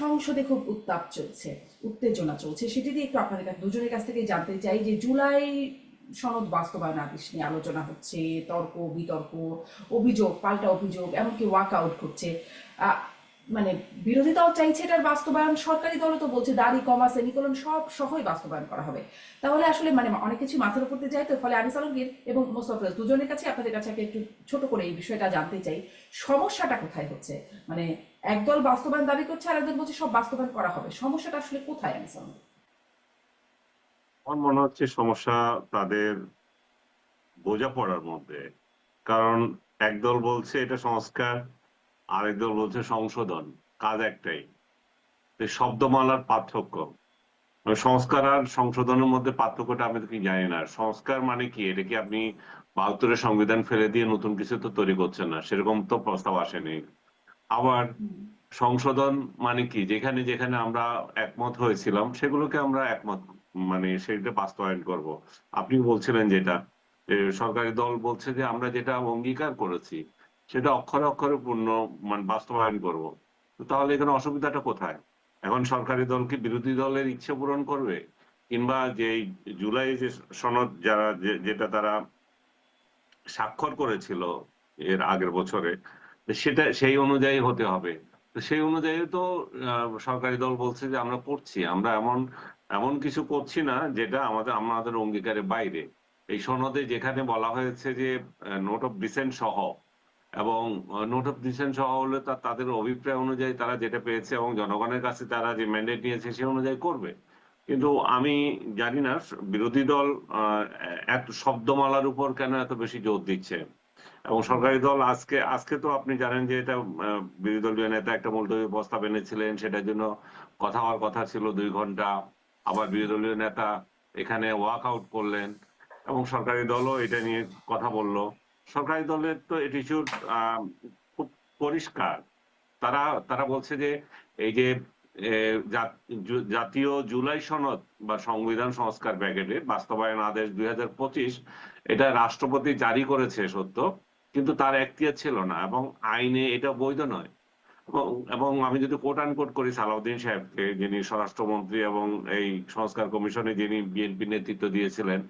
সংসদে খুব উত্তাপ চলছে, উত্তেজনা চলছে। সেটি দিয়ে একটু আপনাদের কাছে দুজনের কাছ থেকে জানতে চাই যে জুলাই সনদ বাস্তবায়ন আদেশ নিয়ে আলোচনা হচ্ছে, তর্ক বিতর্ক, অভিযোগ পাল্টা অভিযোগ, এমনকি ওয়াক আউট করছে। আহ, মানে বিরোধী দল চাইছে এটার বাস্তবায়ন, সরকারি দলও তো বলছে দাড়ি কমা সেমিকোলন সব সহই বাস্তবায়ন করা হবে। তাহলে আসলে অনেক কিছু মাথার উপর দিয়ে যায়। তো ফলে আনিস আলমগীর এবং মোস্তফা দুজনের কাছে আপনাদের কাছে একটু ছোট করে এই বিষয়টা জানতে চাই, সমস্যাটা কোথায় হচ্ছে? মানে একদল বাস্তবায়ন দাবি করছে আর একদল বলছে সব বাস্তবায়ন করা হবে, সমস্যাটা আসলে কোথায় আনিস আলমগীর? আমার মনে হচ্ছে সমস্যা তাদের বোঝাপড়ার মধ্যে। কারণ একদল বলছে এটা সংস্কার, আরেক দল বলছে সংশোধন। কাজ একটাই। এই শব্দমালার পার্থক্য। সংস্কার আর সংশোধনের মধ্যে পার্থক্যটা আমি তো কি জানি না। সংস্কার মানে কি? এটা কি আপনি ৭২-এর সংবিধান ফেলে দিয়ে নতুন কিছু তো তৈরি করছেন না, সেরকম তো প্রস্তাব আসেনি। আবার সংশোধন মানে কি? যেখানে যেখানে আমরা একমত হয়েছিলাম সেগুলোকে আমরা একমত, মানে সেটা বাস্তবায়ন করব। আপনি বলছিলেন যেটা, যে সরকারি দল বলছে যে আমরা যেটা অঙ্গীকার করেছি সেটা অক্ষরে অক্ষরে পূর্ণ মানে বাস্তবায়ন করব। তো তাহলে এখানে অসুবিধাটা কোথায়? এখন সরকারি দল কি বিরোধী দলের ইচ্ছে পূরণ করবে? কিংবা যে এই জুলাই যে সনদ যারা যেটা তারা স্বাক্ষর করেছিল এর আগের বছরে, সেটা সেই অনুযায়ী হতে হবে। তো সেই অনুযায়ী তো সরকারি দল বলছে যে আমরা করছি, আমরা এমন এমন কিছু করছি না যেটা আমাদের অঙ্গীকারের বাইরে। এই সনদে যেখানে বলা হয়েছে যে নোট অফ ডিসেন্ট সহ, এবং নোট অফ ডিসেন্ট সহ হলে তাদের অভিপ্রায় অনুযায়ী তারা যেটা পেয়েছে এবং জনগণের কাছে তারা যে ম্যান্ডেট নিয়েছে সে অনুযায়ী করবে। কিন্তু আমি জানি না বিরোধী দল এত শব্দমালার উপর কেন এত বেশি জোর দিচ্ছে। এবং সরকারি দল আজকে আজকে তো আপনি জানেন যে এটা বিরোধী দলীয় নেতা একটা মুলতবি প্রস্তাব এনেছিলেন, সেটার জন্য কথা হওয়ার কথা ছিল ২ ঘন্টা। আবার বিরোধী দলীয় নেতা এখানে ওয়াক আউট করলেন এবং সরকারি দলও এটা নিয়ে কথা বলল। সরকারি দলের তো অ্যাটিটিউড খুব পরিষ্কার। তারা তারা বলছে যে এই যে এ, জাতীয় জুলাই সনদ বা সংবিধান সংস্কার প্যাকেটের বাস্তবায়ন আদেশ ২০২৫, এটা রাষ্ট্রপতি জারি করেছে সত্য, কিন্তু তার এখতিয়ার ছিল না এবং আইনে এটা বৈধ নয়। এবং এবং আমি যদি কোট আনকোট করি সালাউদ্দিন সাহেবকে, যিনি স্বরাষ্ট্রমন্ত্রী এবং এই সংস্কার কমিশনে যিনি বিএনপি নেতৃত্ব দিয়েছিলেন,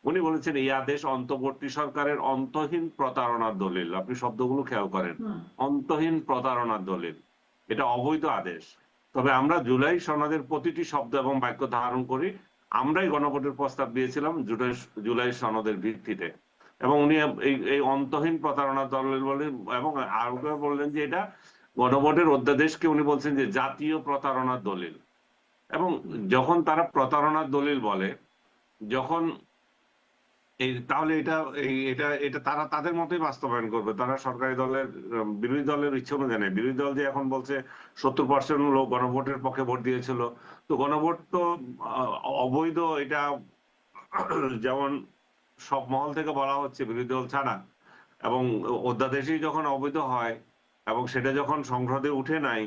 উনি বলেছেন এই আদেশ অন্তর্বর্তী সরকারের অন্তহীন প্রতারণার দলিল। আপনি শব্দগুলো খেয়াল করেন, অন্তহীন প্রতারণার দলিল। এটা অবৈধ আদেশ। তবে আমরা জুলাই সনদের প্রতিটি শব্দ এবং বাক্য ধারণ করি। আমরাই গণভোটের প্রস্তাব দিয়েছিলাম জুলাই জুলাই সনদের ভিত্তিতে। এবং উনি এই এই অন্তহীন প্রতারণার দলিল বলেন এবং আরো বললেন যে এটা গণভোটের অধ্যাদেশকে উনি বলছেন যে জাতীয় প্রতারণার দলিল। এবং যখন তারা প্রতারণার দলিল বলে, যখন এই তাহলে এটা এটা এটা তারা তাদের মতোই বাস্তবায়ন করবে। তারা সরকারি দলের বিরোধী দলের ইচ্ছে অনুযায়ী নেই। বিরোধী দল যে এখন বলছে ৭০% লোক গণভোটের পক্ষে ভোট দিয়েছিল। তো গণভোট তো আহ, অবৈধ, এটা যেমন সব মহল থেকে বলা হচ্ছে বিরোধী দল ছাড়া। এবং অধ্যাদেশই যখন অবৈধ হয় এবং সেটা যখন সংসদে উঠে নাই,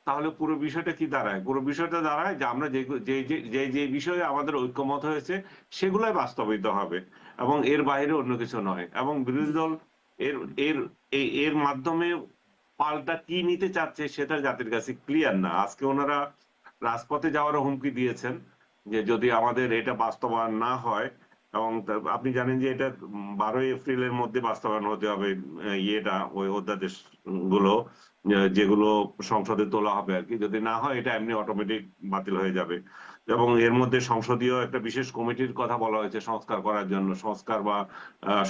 তাহলে পুরো বিষয়টা কি দাঁড়ায়? পুরো বিষয়টা দাঁড়ায় যে আমরা যে যে যে যে বিষয়ে আমাদের ঐক্যমত হয়েছে সেগুলাই বাস্তবায়িত হবে এবং এর বাইরে অন্য কিছু নয়। এবং বিরোধী দল এর এর এর মাধ্যমে পাল্টা কি নিতে চাচ্ছে সেটা জাতির কাছে ক্লিয়ার না। আজকে ওনারা রাজপথে যাওয়ারও হুমকি দিয়েছেন যে যদি আমাদের এটা বাস্তবায়ন না হয়, এবং আপনি জানেন যে এটা ১২ এপ্রিলের মধ্যে বাস্তবায়ন হতে হবে। ইয়েটা ওই অধ্যাদেশ গুলো যেগুলো সংসদে তোলা হবে আর কি, যদি না হয় এটা এমনি অটোমেটিক বাতিল হয়ে যাবে। এবং এর মধ্যে সংসদীয় একটা বিশেষ কমিটির কথা বলা হয়েছে সংস্কার করার জন্য, সংস্কার বা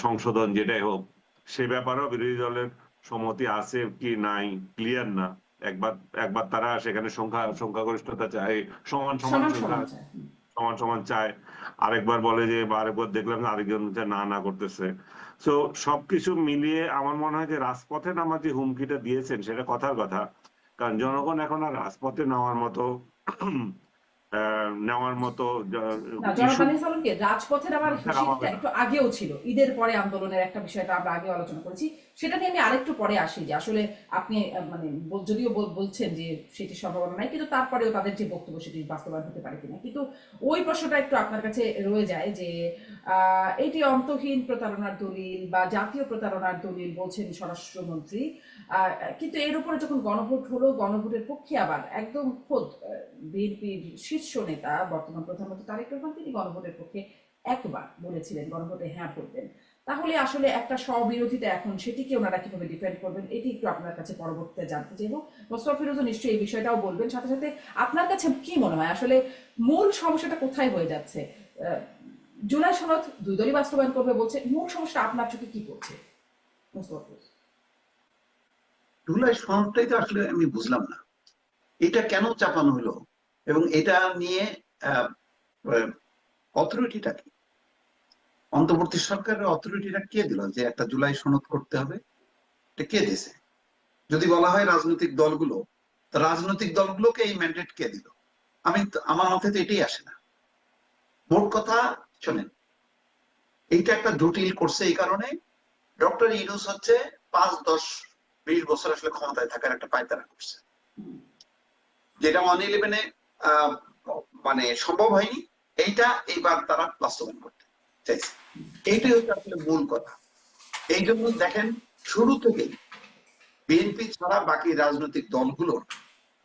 সংশোধন যেটাই হোক, সে ব্যাপারেও বিরোধী দলের সম্মতি আছে কি নাই ক্লিয়ার না। একবার একবার তারা সেখানে সংখ্যাগরিষ্ঠতা চায়, সমান সমান সমান সংখ্যা সমান চায়। সমান সমান চায়। আরেকবার বলে যে, বা আরেকবার দেখলাম যে আরেকজন যে না না করতেছে। তো সবকিছু মিলিয়ে আমার মনে হয় যে রাজপথে নামার যে হুমকিটা দিয়েছেন সেটা কথার কথা। কারণ জনগণ এখন আর রাজপথে নামার মতো নেওয়ার মতো না, জনাব ইস্যু আনিস আলমকে রাজপথের আমার ছাড়া হবে হিসেবটা না। একটু আগেও ছিল, ঈদের পরে আন্দোলনের একটা বিষয়টা আমরা আগে আলোচনা করেছি, সেটা নিয়ে আমি আরেকটু পরে আসি যে আসলে আপনি মানে যদিও বলছেন যে সেটি সম্ভাবনা নাই, কিন্তু তারপরেও তাদের যে বক্তব্য সেটি বাস্তবায়ন হতে পারে কিনা, কিন্তু ওই প্রশ্নটা একটু আপনার কাছে রয়ে যায় যে এটি অন্তহীন প্রতারণার দলিল বা জাতীয় প্রতারণার দলিল বলছেন স্বরাষ্ট্রমন্ত্রী। কিন্তু এর উপরে যখন গণভোট হলো, গণভোটের পক্ষে আবার একদম খোদ বিএনপির শীর্ষ নেতা বর্তমান প্রধানমন্ত্রী তারেক রহমান তিনি গণভোটের পক্ষে একবার বলেছিলেন গণভোটে হ্যাঁ করবেন। তাহলে আসলে একটা স্ববিরোধিতা এখন সেটিকে ওনারা কিভাবে ডিফেন্ড করবেন এটি একটু আপনার কাছে পরবর্তীতে জানতে চাইব। মোস্তফা ফিরোজও নিশ্চয়ই এই বিষয়টাও বলবেন। সাথে সাথে আপনার কাছে কি মনে হয় আসলে মূল সমস্যাটা কোথায় হয়ে যাচ্ছে? জুলাই সনদ দুই দলই বাস্তবায়ন করবে বলছে, মূল সমস্যা আপনার চোখে কি পড়ছে মোস্তফা ফিরোজ? জুলাই সনদটাই তো আসলে আমি বুঝলাম না এটা কেন চাপানো হলো, এবং এটা নিয়ে অথরিটিটা কি, অন্তর্বর্তী সরকারের অথরিটিটা কে দিল যে একটা জুলাই সনদ করতে হবে? এটা কে দিছে? যদি বলা হয় রাজনৈতিক দলগুলো, তো রাজনৈতিক দলগুলোকে এই ম্যান্ডেট কে দিল? আমার মাথায় তো এটাই আসে না। মোট কথা শোনেন, এইটা একটা জটিল করছে এই কারণে ডক্টর ইউনূস হচ্ছে 5, 10, 20 বছর আসলে ক্ষমতায় থাকার একটা পায়তারা করছে, যেটা 1/11 মানে সম্ভব হয়নি। এইটা এইবার তারা বাস্তবায়ন করতে চাইছে, এইটাই হচ্ছে আসলে মূল কথা। এই জন্য দেখেন শুরু থেকেই বিএনপি ছাড়া বাকি রাজনৈতিক দলগুলোর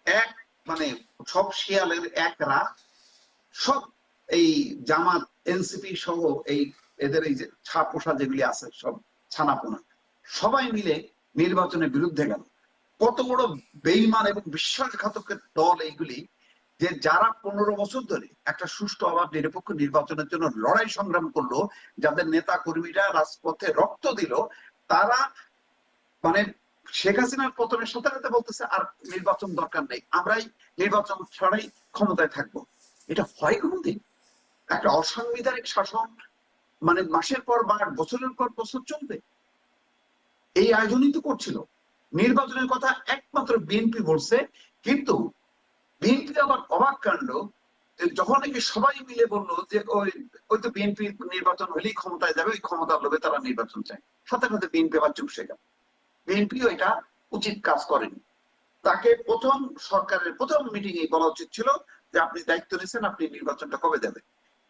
এক মানে সব শিয়ালের এক রাত, সব এই জামাত এনসিপি সহ এই এদের এই যে ছাপোষা যেগুলি আছে সব ছানাপোনা সবাই মিলে নির্বাচনের বিরুদ্ধে গেল। কত বড় বেইমান এবং বিশ্বাসঘাতকের দল এইগুলি, যে যারা 15 বছর ধরে একটা সুষ্ঠু অবাধ নিরপেক্ষ নির্বাচনের জন্য লড়াই সংগ্রাম করলো, যাদের নেতা কর্মীরা রাজপথে রক্ত দিল, তারা মানে শেখ হাসিনার পতনের সাথে সাথে বলতেছে আর নির্বাচন দরকার নেই, আমরাই নির্বাচন ছাড়াই ক্ষমতায় থাকবো। এটা হয় কোনোদিন? একটা অসাংবিধানিক শাসন মানে মাসের পর মাস, বছরের পর বছর চলবে? এই আয়োজনই তো করছিল। নির্বাচনের কথা একমাত্র বিএনপি বলছে, কিন্তু বিএনপি আবার অবাক কাণ্ড, যখন নাকি সবাই মিলে বললো যে ওই ওই তো বিএনপি নির্বাচন হলেই ক্ষমতায় যাবে, ওই ক্ষমতার লোভে তারা নির্বাচন চায়, সাথে সাথে বিএনপি আবার চুপসে গেল। বিএনপিও এটা উচিত কাজ করেনি। তাকে প্রথম সরকারের প্রথম মিটিং এ বলা উচিত ছিল যে আপনি দায়িত্ব নিয়েছেন, আপনি নির্বাচনটা কবে দেবেন।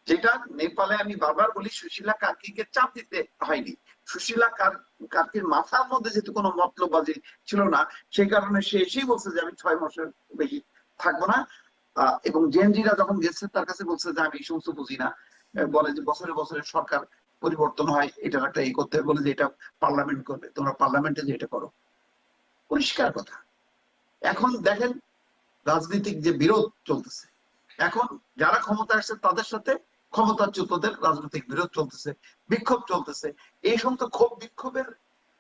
যেটা নেপালে আমি বারবার বলি, সুশীলা কার্কিকে চাপ দিতে হয়নি। সুশীলা কার্কির মাথার মধ্যে যেহেতু কোনো মতলববাজি ছিল না, সেই কারণে সে এসেই বলছে যে আমি 6 মাসের বেশি থাকবো না। এবং জেএনজিরা যখন গেছে তার কাছে বলছে যে আমি এই সমস্ত বুঝি না, বলে যে বছরে বছরে সরকার পরিবর্তন হয়, এটার একটা এই করতে হবে, বলে যে এটা পার্লামেন্ট করবে, তোমরা পার্লামেন্টে যে এটা করো। পরিষ্কার কথা। এখন দেখেন রাজনৈতিক যে বিরোধ চলতেছে, এখন যারা ক্ষমতা আসছে তাদের সাথে ক্ষমতাচ্যুতদের রাজনৈতিক বিরোধ চলতেছে, বিক্ষোভ চলতেছে। এই সমস্ত ক্ষোভ বিক্ষোভের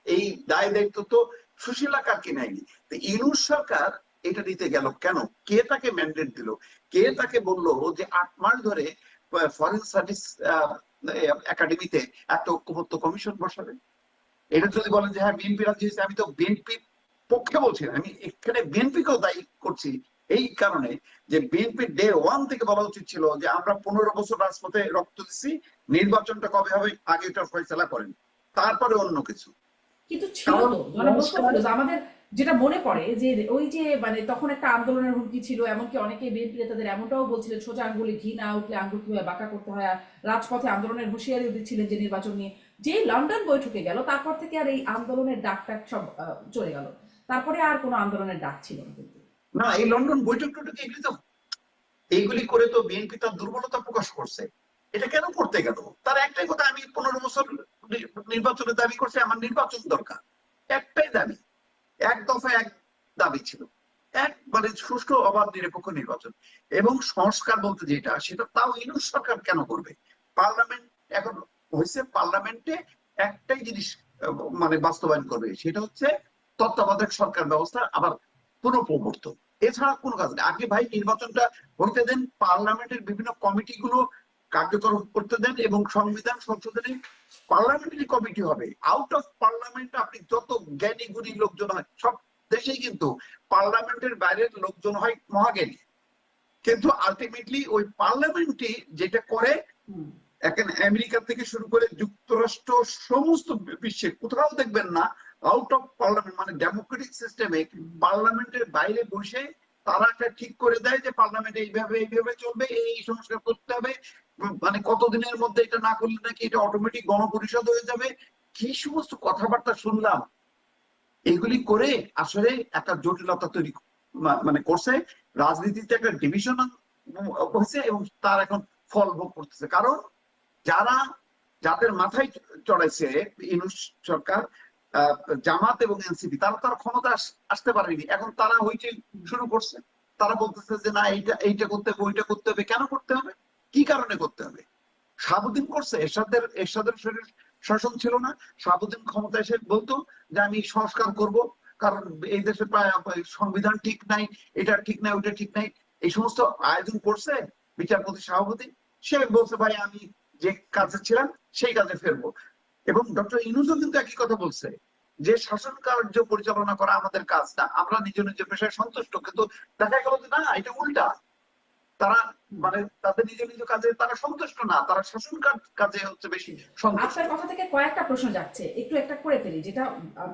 এই দায় দায়িত্ব তো সুশীলা কার্কি নেয়নি। ইউনূস সরকার এটা নিতে গেল কেন? কে তাকে ম্যান্ডেট দিল? কে তাকে বললো যে 8 মাস ধরে ফরেন সার্ভিস একাডেমিতে একটা ঐক্যমত্য কমিশন বসাবে? এটা যদি বলেন যে হ্যাঁ বিএনপি রাজি হয়েছে, আমি তো বিএনপির পক্ষে বলছি না, আমি এখানে বিএনপিকেও দায়ী করছি। এই কারণে যে বিএনপি ডে 1 থেকে বলা উচিত ছিল যে আমরা 15 বছর রাজপথে রক্ত দিচ্ছি, নির্বাচনটা কবে হবে আগে এটা ফয়সালা করেন, তারপরে অন্য কিছু। কিন্তু ছিল কারণ তো মানে মোস্তফা ফিরোজ আমাদের যেটা মনে পড়ে যে ওই যে মানে তখন একটা আন্দোলনের হুমকি ছিল, এমনকি অনেকে বিএনপি নেতাদের এমনটাও বলছিলেন সোজা আঙ্গুলে ঘি না উঠলে আঙ্গুল কিভাবে বাঁকা করতে হয়, আর রাজপথে আন্দোলনের হুঁশিয়ারিও দিচ্ছিলেন যে নির্বাচন নিয়ে। যে লন্ডন বৈঠকে গেল তারপর থেকে আর এই আন্দোলনের ডাকটা সব চলে গেল, তারপরে আর কোনো আন্দোলনের ডাক ছিল না কিন্তু। না, এই লন্ডন বৈঠক টৈঠক এগুলি তো এইগুলি করে তো বিএনপি তার দুর্বলতা প্রকাশ করছে। এটা কেন করতে গেল? তার একটাই কথা, আমি 15 বছর নির্বাচনের দাবি করছি, আমার নির্বাচন দরকার। একটাই দাবি, এক দফা এক দাবি ছিল, এক মানে সুষ্ঠু অবাধ নিরপেক্ষ নির্বাচন এবং সংস্কার বলতে যেটা, সেটা তাও ইউনূস সরকার কেন করবে? পার্লামেন্ট এখন হয়েছে, পার্লামেন্টে একটাই জিনিস মানে বাস্তবায়ন করবে, সেটা হচ্ছে তত্ত্বাবধায়ক সরকার ব্যবস্থা আবার পুনঃপ্রবর্তন। এছাড়া কোনো কাজ নেই। আগে ভাই নির্বাচনটা হইতে দেন, পার্লামেন্টের বিভিন্ন কমিটি গুলো কার্যকর করতে দেন, এবং সংবিধান সংশোধনে পার্লামেন্টারি কমিটি হবে। আউট অফ পার্লামেন্ট আপনি যত জ্ঞানী গুণী লোকজন হয়, সব দেশেই কিন্তু পার্লামেন্টের বাইরের লোকজন হয় মহাজ্ঞানী, কিন্তু আলটিমেটলি ওই পার্লামেন্টে যেটা করে, হুম, এখন আমেরিকা থেকে শুরু করে যুক্তরাষ্ট্র সমস্ত বিশ্বে কোথাও দেখবেন না আউট অফ পার্লামেন্ট, মানে ডেমোক্রেটিক সিস্টেমে পার্লামেন্টের বাইরে বসে তারা একটা ঠিক করে দেয় যে পার্লামেন্ট এইভাবে চলবে, এই সংস্কার করতে হবে, মানে কতদিনের মধ্যে এটা না করলে নাকি এটা অটোমেটিক গণপরিষদ হয়ে যাবে। কি সমস্ত কথাবার্তা শুনলাম, এগুলি করে আসলে একটা জটিলতা তৈরি মানে করছে। রাজনীতিতে একটা ডিভিশন হয়েছে এবং তার এখন ফল ভোগ করতেছে। কারণ যারা, যাদের মাথায় চড়াইছে ইউনূস সরকার, জামাত এবং এনসিপি, তারা ক্ষমতা আসতে পারেনি, এখন তারা হইচই শুরু করছে। তারা বলতেছে যে না এইটা করতে হবে, ওইটা করতে হবে। কেন করতে হবে, কি কারণে করতে হবে? শাহাবুদ্দিন করছে, এরশাদের শরীর শাসন ছিল না, শাহাবুদ্দিন ক্ষমতা এসে বলতো যে আমি সংস্কার করব, কারণ এই দেশে প্রায় সংবিধান ঠিক নাই, এটা ঠিক নাই, ওইটা ঠিক নাই, এই সমস্ত আয়োজন করছে বিচারপতি শাহাবুদ্দিন। সে বলছে ভাই আমি যে কাজে ছিলাম সেই কাজে ফেরবো। এবং ডক্টর ইউনূসও কিন্তু একই কথা বলছে যে শাসন কার্য পরিচালনা করা আমাদের কাজ না, আমরা নিজ নিজ পেশায় সন্তুষ্ট। কিন্তু দেখা গেল যে না, এটা উল্টা। তারা মানে তাদের নিজ কাজে তারা সন্তুষ্ট না, তারা শাসন কাজে হচ্ছে বেশি সন্তুষ্ট। আপনার কথা থেকে কয়েকটা প্রশ্ন যাচ্ছে, একটু একটা করে ফেলি। যেটা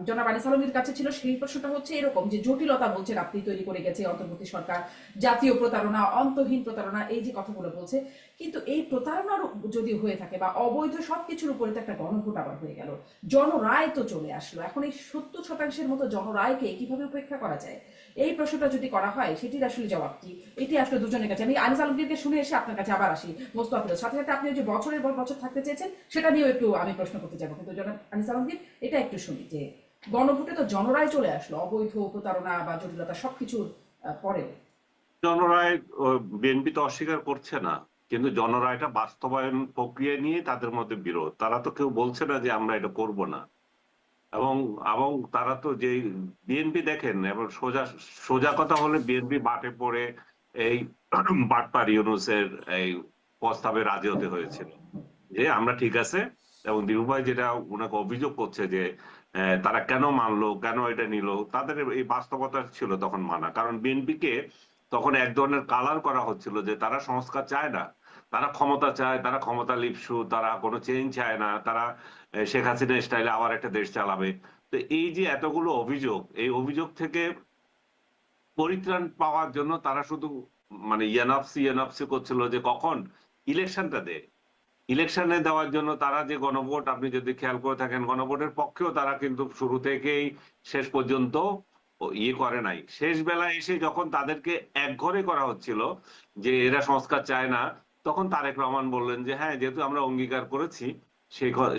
জনাব আনিস আলমগীর কাছে ছিল, সেই প্রশ্নটা হচ্ছে এরকম যে জটিলতা বলছেন আপনি তৈরি করে গেছে অন্তর্বর্তী সরকার, জাতীয় প্রতারণা, অন্তহীন প্রতারণা, এই যে কথাগুলো বলছে। কিন্তু এই প্রতারণার যদি হয়ে থাকে বা অবৈধ সবকিছুর উপরে তো একটা গণভোট আবার হয়ে গেল, জনরায় তো চলে আসলো, এখন এই 70% মতো জনরায়কে কিভাবে উপেক্ষা করা যায়? এই প্রশ্নটা যদি করা হয় সেটির আসলে জবাব কি? এটি আসলে দুজনের কাছে। আমি আনিস আলমগীরকে শুনে এসে আপনার কাছে আবার আসি মোস্তফিজের সাথে সাথে। আপনি যে বছরের পর বছর থাকতে চেয়েছেন সেটা নিয়েও একটু আমি প্রশ্ন করতে যাবো, কিন্তু জনাব আনিস আলমগীর এটা একটু শুনি যে গণভোটে তো জনরায় চলে আসলো, অবৈধ প্রতারণা বা জটিলতা সবকিছুর পরেও। জনরায় বিএনপি তো অস্বীকার করছে না, কিন্তু জনরায়টা বাস্তবায়ন প্রক্রিয়া নিয়ে তাদের মধ্যে বিরোধ। তারা তো কেউ বলছে না যে আমরা এটা করব না। এবং এবং তারা তো যে বিএনপি দেখেন, এবং সোজা সোজা কথা হলে বিএনপি বাটে পড়ে এই বাটপার ইউনূসের এই প্রস্তাবে রাজি হতে হয়েছিল যে আমরা ঠিক আছে। এবং দিবু ভাই যেটা ওনাকে অভিযোগ করছে যে তারা কেন মানলো, কেন এটা নিল, তাদের এই বাস্তবতা ছিল তখন মানা। কারণ বিএনপিকে তখন এক ধরনের কালার করা হচ্ছিল যে তারা সংস্কার চায় না, তারা ক্ষমতা চায়, তারা ক্ষমতা লিপসু, তারা কোনো চেঞ্জ চায় না, তারা শেখ হাসিনা স্টাইলে আবার একটা দেশ চালাবে। তো এই যে এতগুলো অভিযোগ, এই অভিযোগ থেকে পরিত্রাণ পাওয়ার জন্য তারা শুধু মানে ইয়ানাফসি করছিল যে কখন ইলেকশনটা দেয়। ইলেকশনে দেওয়ার জন্য তারা যে গণভোট, আপনি যদি খেয়াল করে থাকেন, গণভোটের পক্ষেও তারা কিন্তু শুরু থেকেই শেষ পর্যন্ত ইয়ে করে নাই। শেষ বেলায় এসে যখন তাদেরকে একঘরে করা হচ্ছিল যে এরা সংস্কার চায় না, তখন তারেক রহমান বললেন যে হ্যাঁ, যেহেতু আমরা অঙ্গীকার করেছি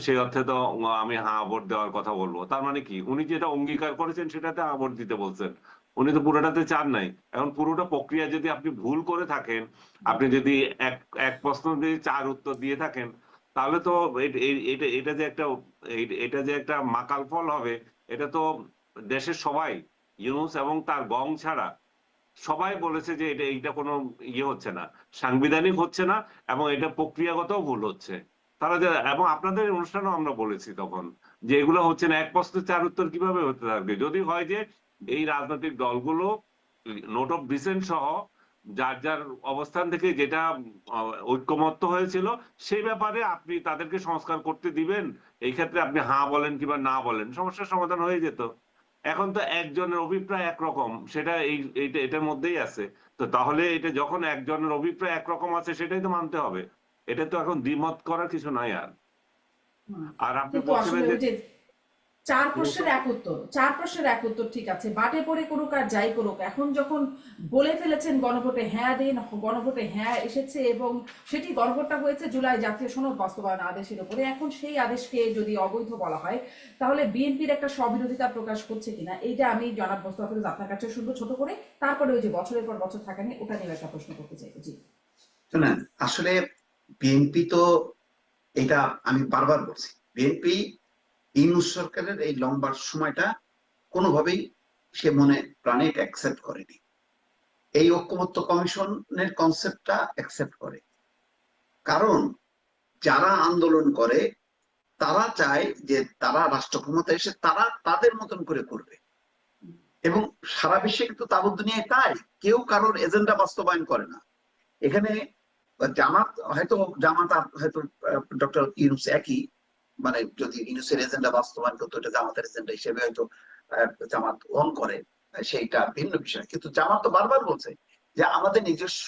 সেই অর্থে তো আমি হ্যাঁ ভোট দেওয়ার কথা বলবো। তার মানে কি, উনি যেটা অঙ্গীকার করেছেন সেটাতে হ্যাঁ ভোট দিতে বলছেন, উনি তো পুরোটাতে চান নাই। এখন পুরোটা প্রক্রিয়া যদি আপনি ভুল করে থাকেন, আপনি যদি এক এক প্রশ্ন দিয়ে 4 উত্তর দিয়ে থাকেন, তাহলে তো এটা যে একটা মাকাল ফল হবে, এটা তো দেশের সবাই, ইউনূস এবং তার গং ছাড়া সবাই বলেছে যে এইটা কোনো ইয়ে হচ্ছে না, সাংবিধানিক হচ্ছে না, এবং এটা প্রক্রিয়াগত ভুল হচ্ছে। তারা যে, এবং আপনাদের অনুষ্ঠানেও আমরা বলেছি তখন যে এগুলো হচ্ছে না। এক প্রশ্নে 4 উত্তর কিভাবে হতে থাকবে? যদি হয় যে এই রাজনৈতিক দলগুলো নোট অফ ডিসেন্ট সহ যার যার অবস্থান থেকে যেটা ঐক্যমত্য হয়েছিল সেই ব্যাপারে আপনি তাদেরকে সংস্কার করতে দিবেন, এই ক্ষেত্রে আপনি হ্যাঁ বলেন কিংবা না বলেন, সমস্যার সমাধান হয়ে যেত। এখন তো একজনের অভিপ্রায় একরকম, সেটা এটার মধ্যেই আছে। তো তাহলে এটা যখন একজনের অভিপ্রায় একরকম আছে, সেটাই তো মানতে হবে। এটা তো এখন দ্বিমত করার কিছু নাই আর। হুম। আর আপনি কিন্তু বলছিলেন আসলে যে ওই যে চার প্রশ্নের এক উত্তর ঠিক আছে, বাটে পড়ে করুক আর যাই করুক, এখন যখন বলে ফেলেছেন গণভোটে হ্যাঁ দিন, গণভোটে হ্যাঁ এসেছে এবং সেটি গণভোটটা হয়েছে জুলাই জাতীয় সনদ বাস্তবায়ন আদেশের উপরে, এখন সেই আদেশকে যদি অবৈধ বলা হয় তাহলে বিএনপির একটা স্ববিরোধিতা প্রকাশ করছে কিনা, এইটা আমি জনাব মোস্তফিজ আপনার কাছে শুনবো ছোট করে। তারপরে ওই যে বছরের পর বছর থাকা নিয়ে ওটা নিয়ে একটা প্রশ্ন করতে চাইবো। জি। শুনেন, আসলে বিএনপি তো, এটা আমি বারবার বলছি, বিএনপি ইউনূস সরকারের এই লম্বা সময়টা কোনোভাবেই সে মনে প্রাণে অ্যাকসেপ্ট করেনি। এই ঐক্যমত্য কমিশনের কনসেপ্টটা অ্যাকসেপ্ট করে, কারণ যারা আন্দোলন করে তারা চায় যে তারা রাষ্ট্র ক্ষমতা এসে তারা তাদের মতন করে করবে। এবং সারা বিশ্বে কিন্তু তাবৎ দুনিয়ায় তাই, কেউ কারোর এজেন্ডা বাস্তবায়ন করে না। এখানে জামাত আর হয়তো ডক্টর ইউনূস একই, মানে যদি ইউনূসের এজেন্ডা বাস্তবায়ন করতো এটা জামাতের এজেন্ডা হিসেবে হয়তো জামাত গ্রহণ করে, সেইটা ভিন্ন বিষয়। কিন্তু জামাত তো বারবার বলছে যে আমাদের নিজস্ব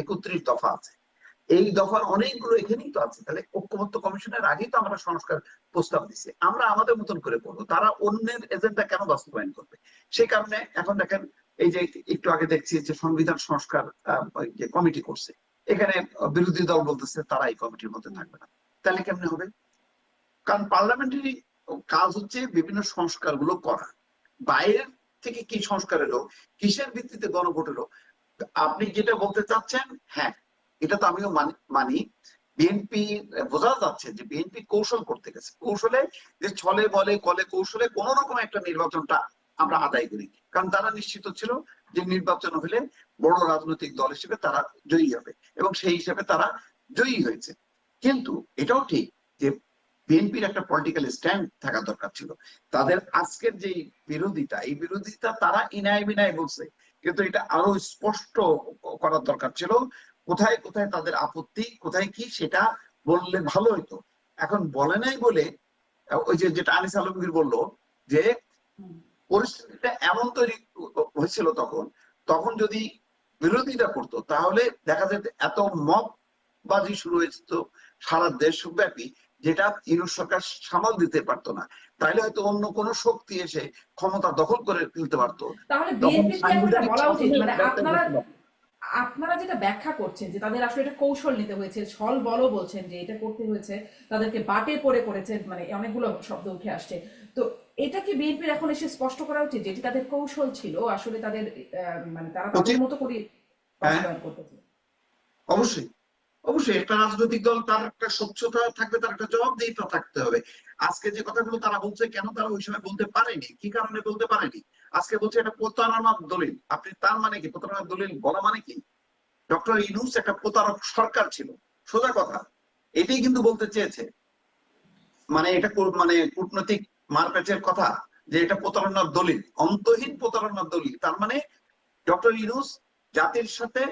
31 দফা আছে, এই দফার অনেকগুলো এখানেই তো আছে, তাহলে ঐক্যমত্য কমিশনের আগেই তো আমরা সংস্কার প্রস্তাব দিচ্ছি, আমরা আমাদের মতন করে করবো, তারা অন্যের এজেন্ডা কেন বাস্তবায়ন করবে? সেই কারণে এখন দেখেন এই যে একটু আগে দেখছি যে সংবিধান সংস্কার যে কমিটি করছে, এখানে বিরোধী দল বলতেছে তারা এই কমিটির মধ্যে থাকবে না, তাহলে কেমনে হবে? কারণ পার্লামেন্টারি কাজ হচ্ছে বিভিন্ন সংস্কার গুলো করা, বাইরের থেকে কি সংস্কার এলো, কিসের ভিত্তিতে গণভোট এলো? আপনি যেটা বলতে চাচ্ছেন, হ্যাঁ এটা তো আমিও মানি, বিএনপি বোঝা যাচ্ছে যে বিএনপি কৌশল করতে গেছে, কৌশলে যে ছলে বলে কলে কৌশলে কোন রকম একটা নির্বাচনটা আমরা আদায় করি, কারণ তারা নিশ্চিত ছিল যে নির্বাচন হলে বড় রাজনৈতিক দল হিসেবে তারা জয়ী হবে, এবং সেই হিসেবে তারা জয়ী হয়েছে। কিন্তু এটাও ঠিক যে বিএনপির একটা পলিটিক্যাল স্ট্যান্ড থাকা দরকার ছিল। তাদের আজকের যে বিরোধিতা, এই বিরোধিতা তারা ইনায় বিনায় বলছে, কিন্তু এটা আরো স্পষ্ট করার দরকার ছিল, কোথায় কোথায় তাদের আপত্তি, কোথায় কি সেটা বললে ভালো হইতো। এখন বলে নাই বলে ওই যে যেটা আনিস আলমগীর বললো যে পরিস্থিতিটা এমন তৈরি হয়েছিল তখন যদি বিরোধীরা করতো তাহলে দেখা যেত এত মব বাজি শুরু হয়েছিল সারা দেশব্যাপী, যেটা ইউনূস সরকার সামাল দিতে পারতো না, তাইলে হয়তো অন্য কোনো শক্তি এসে ক্ষমতা দখল করে ফেলতে পারতো। তাহলে তখন বিএনপির কি এখন এটা সাংবিধানিক বলা উচিত, শাসনের মানে ব্যাপারটা আপনারা দেখতে পারতো। আপনারা যেটা ব্যাখ্যা করছেন যে তাদের আসলে এটা কৌশল নিতে হয়েছে, ছল বলও বলছেন যে এটা করতে হয়েছে, তাদেরকে বাটে পড়ে করেছে, মানে অনেকগুলো শব্দ উঠে আসছে, তো এটা কি বিএনপির এখন এসে স্পষ্ট করা উচিত যেটি তাদের কৌশল ছিল, আসলে তাদের মানে তারা তাদের উচিত, মতো করে হ্যাঁ বাস্তবায়ন করতেছে? অবশ্যই। অবশ্যই একটা রাজনৈতিক দল তার একটা স্বচ্ছতা থাকবে, তার একটা জবাবদিহিতা থাকতে হবে। আজকে যে কথাগুলো তারা বলছে, কেন তারা ওই সময় বলতে পারেনি, কি কারণে বলতে পারেনি? আজকে বলছে এটা প্রতারণার দলিল, আপনি তার মানে কি, প্রতারণার দলিল বলা মানে কি? ডক্টর ইউনূস একটা প্রতারক সরকার ছিল, সোজা কথা, এটাই কিন্তু বলতে চেয়েছে। মানে এটা মানে কূটনৈতিক মারপ্যাচের কথা, যে এটা প্রতারণার দলিল, অন্তহীন প্রতারণার দলিল, তার মানে ডক্টর ইউনূস জাতির সাথে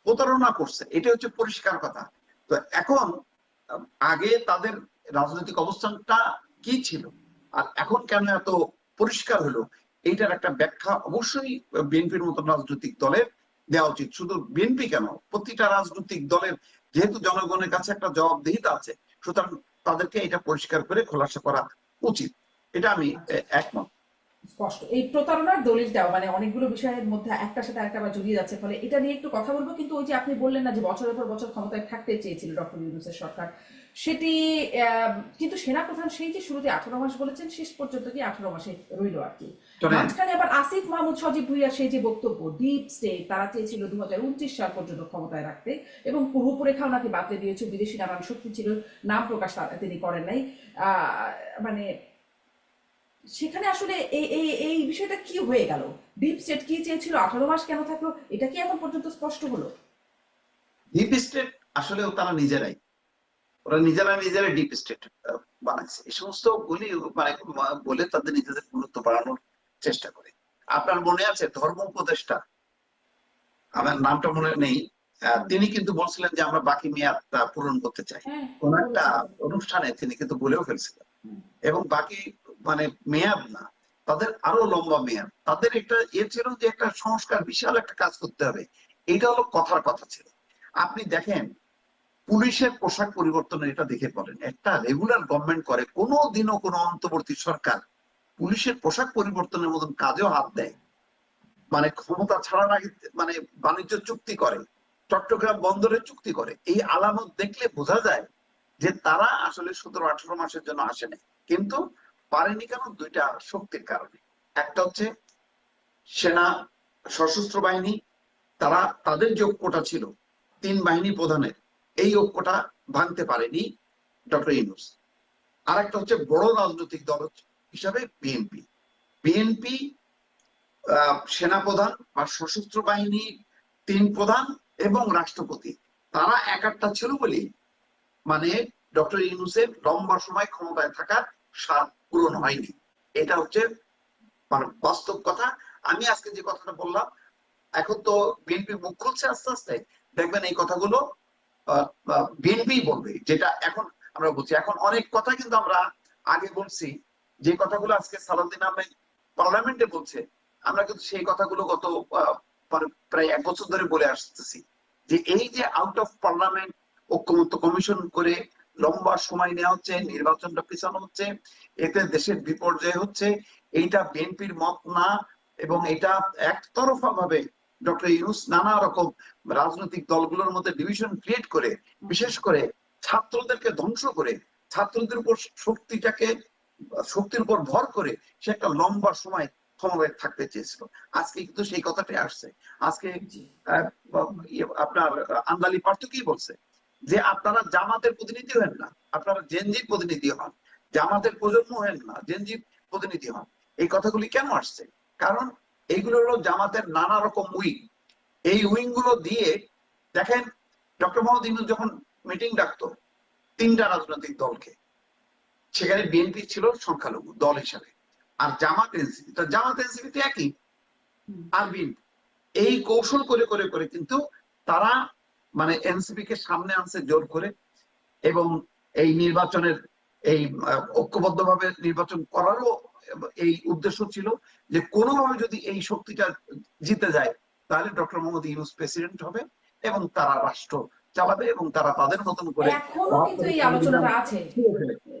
প্রতারণা করছে, এটা হচ্ছে পরিষ্কার কথা। তো এখন আগে তাদের রাজনৈতিক অবস্থানটা কি ছিল আর এখন কেন এত পরিষ্কার হলো, এইটার একটা ব্যাখ্যা অবশ্যই বিএনপির মতো রাজনৈতিক দলের দেওয়া উচিত। শুধু বিএনপি কেন, প্রতিটা রাজনৈতিক দলের যেহেতু জনগণের কাছে একটা জবাবদিহিতা আছে, সুতরাং তাদেরকে এটা পরিষ্কার করে খোলাসা করা উচিত, এটা আমি আচ্ছা, একমত। স্পষ্ট এই প্রতারণার দলিলটাও মানে অনেকগুলো বিষয়ের মধ্যে একটার সাথে একটা আবার জড়িয়ে যাচ্ছে, ফলে এটা নিয়ে একটু কথা বলবো। কিন্তু ওই যে আপনি বললেন না যে বছরের পর বছর ক্ষমতায় থাকতে চেয়েছিল ডক্টর ইউনূসের সরকার, সেটি কিন্তু সেনাপ্রধান সেই যে শুরুতে 18 মাস বলেছেন, শেষ পর্যন্ত কি 18 মাসে রইল আর কি। শোনেন, মাঝখানে আবার আসিফ মাহমুদ সজীব ভুইয়ার সেই যে বক্তব্য, ডিপ স্টেট তারা চেয়েছিল 2029 সাল পর্যন্ত ক্ষমতায় রাখতে, এবং রূপরেখাও নাকি বাতলে দিয়েছে, বিদেশি নানান শক্তি ছিল, নাম প্রকাশ তিনি করেন নাই। মানে সেখানে আসলে এই এই এই বিষয়টা কি হয়ে গেল, ডিপ স্টেট কি চেয়েছিল, 18 মাস কেন থাকলো, এটা কি এখন পর্যন্ত স্পষ্ট হলো? ডিপ স্টেট আসলে তারা নিজেরাই, ওরা নিজেরাই ডিপ স্টেট বানাইছে, এই সমস্ত গুলি মানে বলে তাদের নিজেদের গুরুত্ব বাড়ানোর চেষ্টা করে। আপনার মনে আছে ধর্ম উপদেষ্টা, আমার নামটা মনে নেই, তিনি কিন্তু বলছিলেন যে আমরা বাকি মেয়াদটা পূরণ করতে চাই, হ্যাঁ, কোন একটা বলেছেন। অনুষ্ঠানে তিনি কিন্তু বলেও ফেলছিলেন। হুম। এবং বাকি মানে মেয়াদ না, তাদের আরো লম্বা মেয়াদ, তাদের একটা ছিল যে একটা সংস্কার, বিশাল একটা কাজ করতে হবে, এটা হলো কথার কথা ছিল। আপনি দেখেন পুলিশের পোশাক পরিবর্তনের, এটা দেখে বলেন একটা রেগুলার গভর্নমেন্ট করে কোনো দিনও কোনো অন্তর্বর্তী সরকার পুলিশের পোশাক পরিবর্তনের মতন কাজেও হাত দেয়? মানে ক্ষমতা ছাড়ার আগে মানে বাণিজ্য চুক্তি করে, চট্টগ্রাম বন্দরের চুক্তি করে, এই আলামত দেখলে বোঝা যায় যে তারা আসলে 17-18 মাসের জন্য আসে নাই। কিন্তু পারেনি কেন? দুইটা শক্তির কারণে। একটা হচ্ছে সেনা, সশস্ত্র বাহিনী, তারা তাদের যে ঐক্যটা ছিল 3 বাহিনী প্রধানের, এই ঐক্যটা ভাঙতে পারেনি ডক্টর ইউনূস। আর একটা হচ্ছে বড় রাজনৈতিক দল হিসাবে বিএনপি, বিএনপি সেনাপ্রধান বা সশস্ত্র বাহিনী 3 প্রধান এবং রাষ্ট্রপতি, তারা একটা ছিল বলেই মানে ডক্টর ইউনূসের লম্বা সময় ক্ষমতায় থাকার স্বাদ পূরণ হয়নি। এটা হচ্ছে মানে বাস্তব কথা। আমি আজকে যে কথাটা বললাম, এখন তো বিএনপি মুখ খুলছে আস্তে আস্তে, দেখবেন এই কথাগুলো বিএনপি বলবে, যেটা এখন আমরা বলছি। এখন অনেক কথা কিন্তু আমরা আগে বলছি, যে কথাগুলো আজকে সালাউদ্দিন আহমেদ পার্লামেন্টে বলছে, আমরা কিন্তু সেই কথাগুলো গত প্রায় 1 বছর ধরে বলে আসতেছি, যে এই যে আউট অফ পার্লামেন্ট ঐক্যমত্য কমিশন করে লম্বা সময় নেওয়া হচ্ছে, নির্বাচনটা পিছানো হচ্ছে, এতে দেশের বিপর্যয় হচ্ছে, এইটা বিএনপির মত না, এবং এটা একতরফা ভাবে ডক্টর ইউনূস নানা রকম রাজনৈতিক দলগুলোর মধ্যে ডিভিশন ক্রিয়েট করে, বিশেষ করে ছাত্রদেরকে ধ্বংস করে, ছাত্রদের উপর শক্তির উপর ভর করে সে একটা লম্বা সময় ক্ষমতায় থাকতে চেয়েছিল। আজকে কিন্তু সেই কথাটাই আসছে। আজকে জি। আপনার আন্দালি পার্থ কি বলছে, যে আপনারা জামাতের প্রতিনিধি হন না, আপনারা জেনজির প্রতিনিধি হন, জামাতের প্রজন্ম হন না, জেনজির প্রতিনিধি হন। এই কথাগুলি কেন আসছে? কারণ এইগুলো হলো জামাতের নানা রকম উইং। এই উইং গুলো দিয়ে দেখেন, ডক্টর মোহাম্মদ ইউনূস যখন মিটিং ডাকতো 3টা রাজনৈতিক দলকে, সেখানে বিএনপি ছিল সংখ্যালঘু দল হিসাবে, আর জামাত এনসিপি, জামাত এনসিপি তো একই, আর বিএনপি এই কৌশল করে করে করে কিন্তু তারা মানে এনসিপি কে সামনে আনছে জোর করে, এবং এই নির্বাচনের এই ঐক্যবদ্ধভাবে নির্বাচন করারও এই উদ্দেশ্য ছিল, যে কোনোভাবে যদি এই শক্তিটা জিতে যায়, তাহলে ডক্টর মোহাম্মদ ইউনূস প্রেসিডেন্ট হবে এবং তারা রাষ্ট্র চালাবে, এবং তারা তাদের মতন করে এখনো কিন্তু এই আলোচনাটা আছে,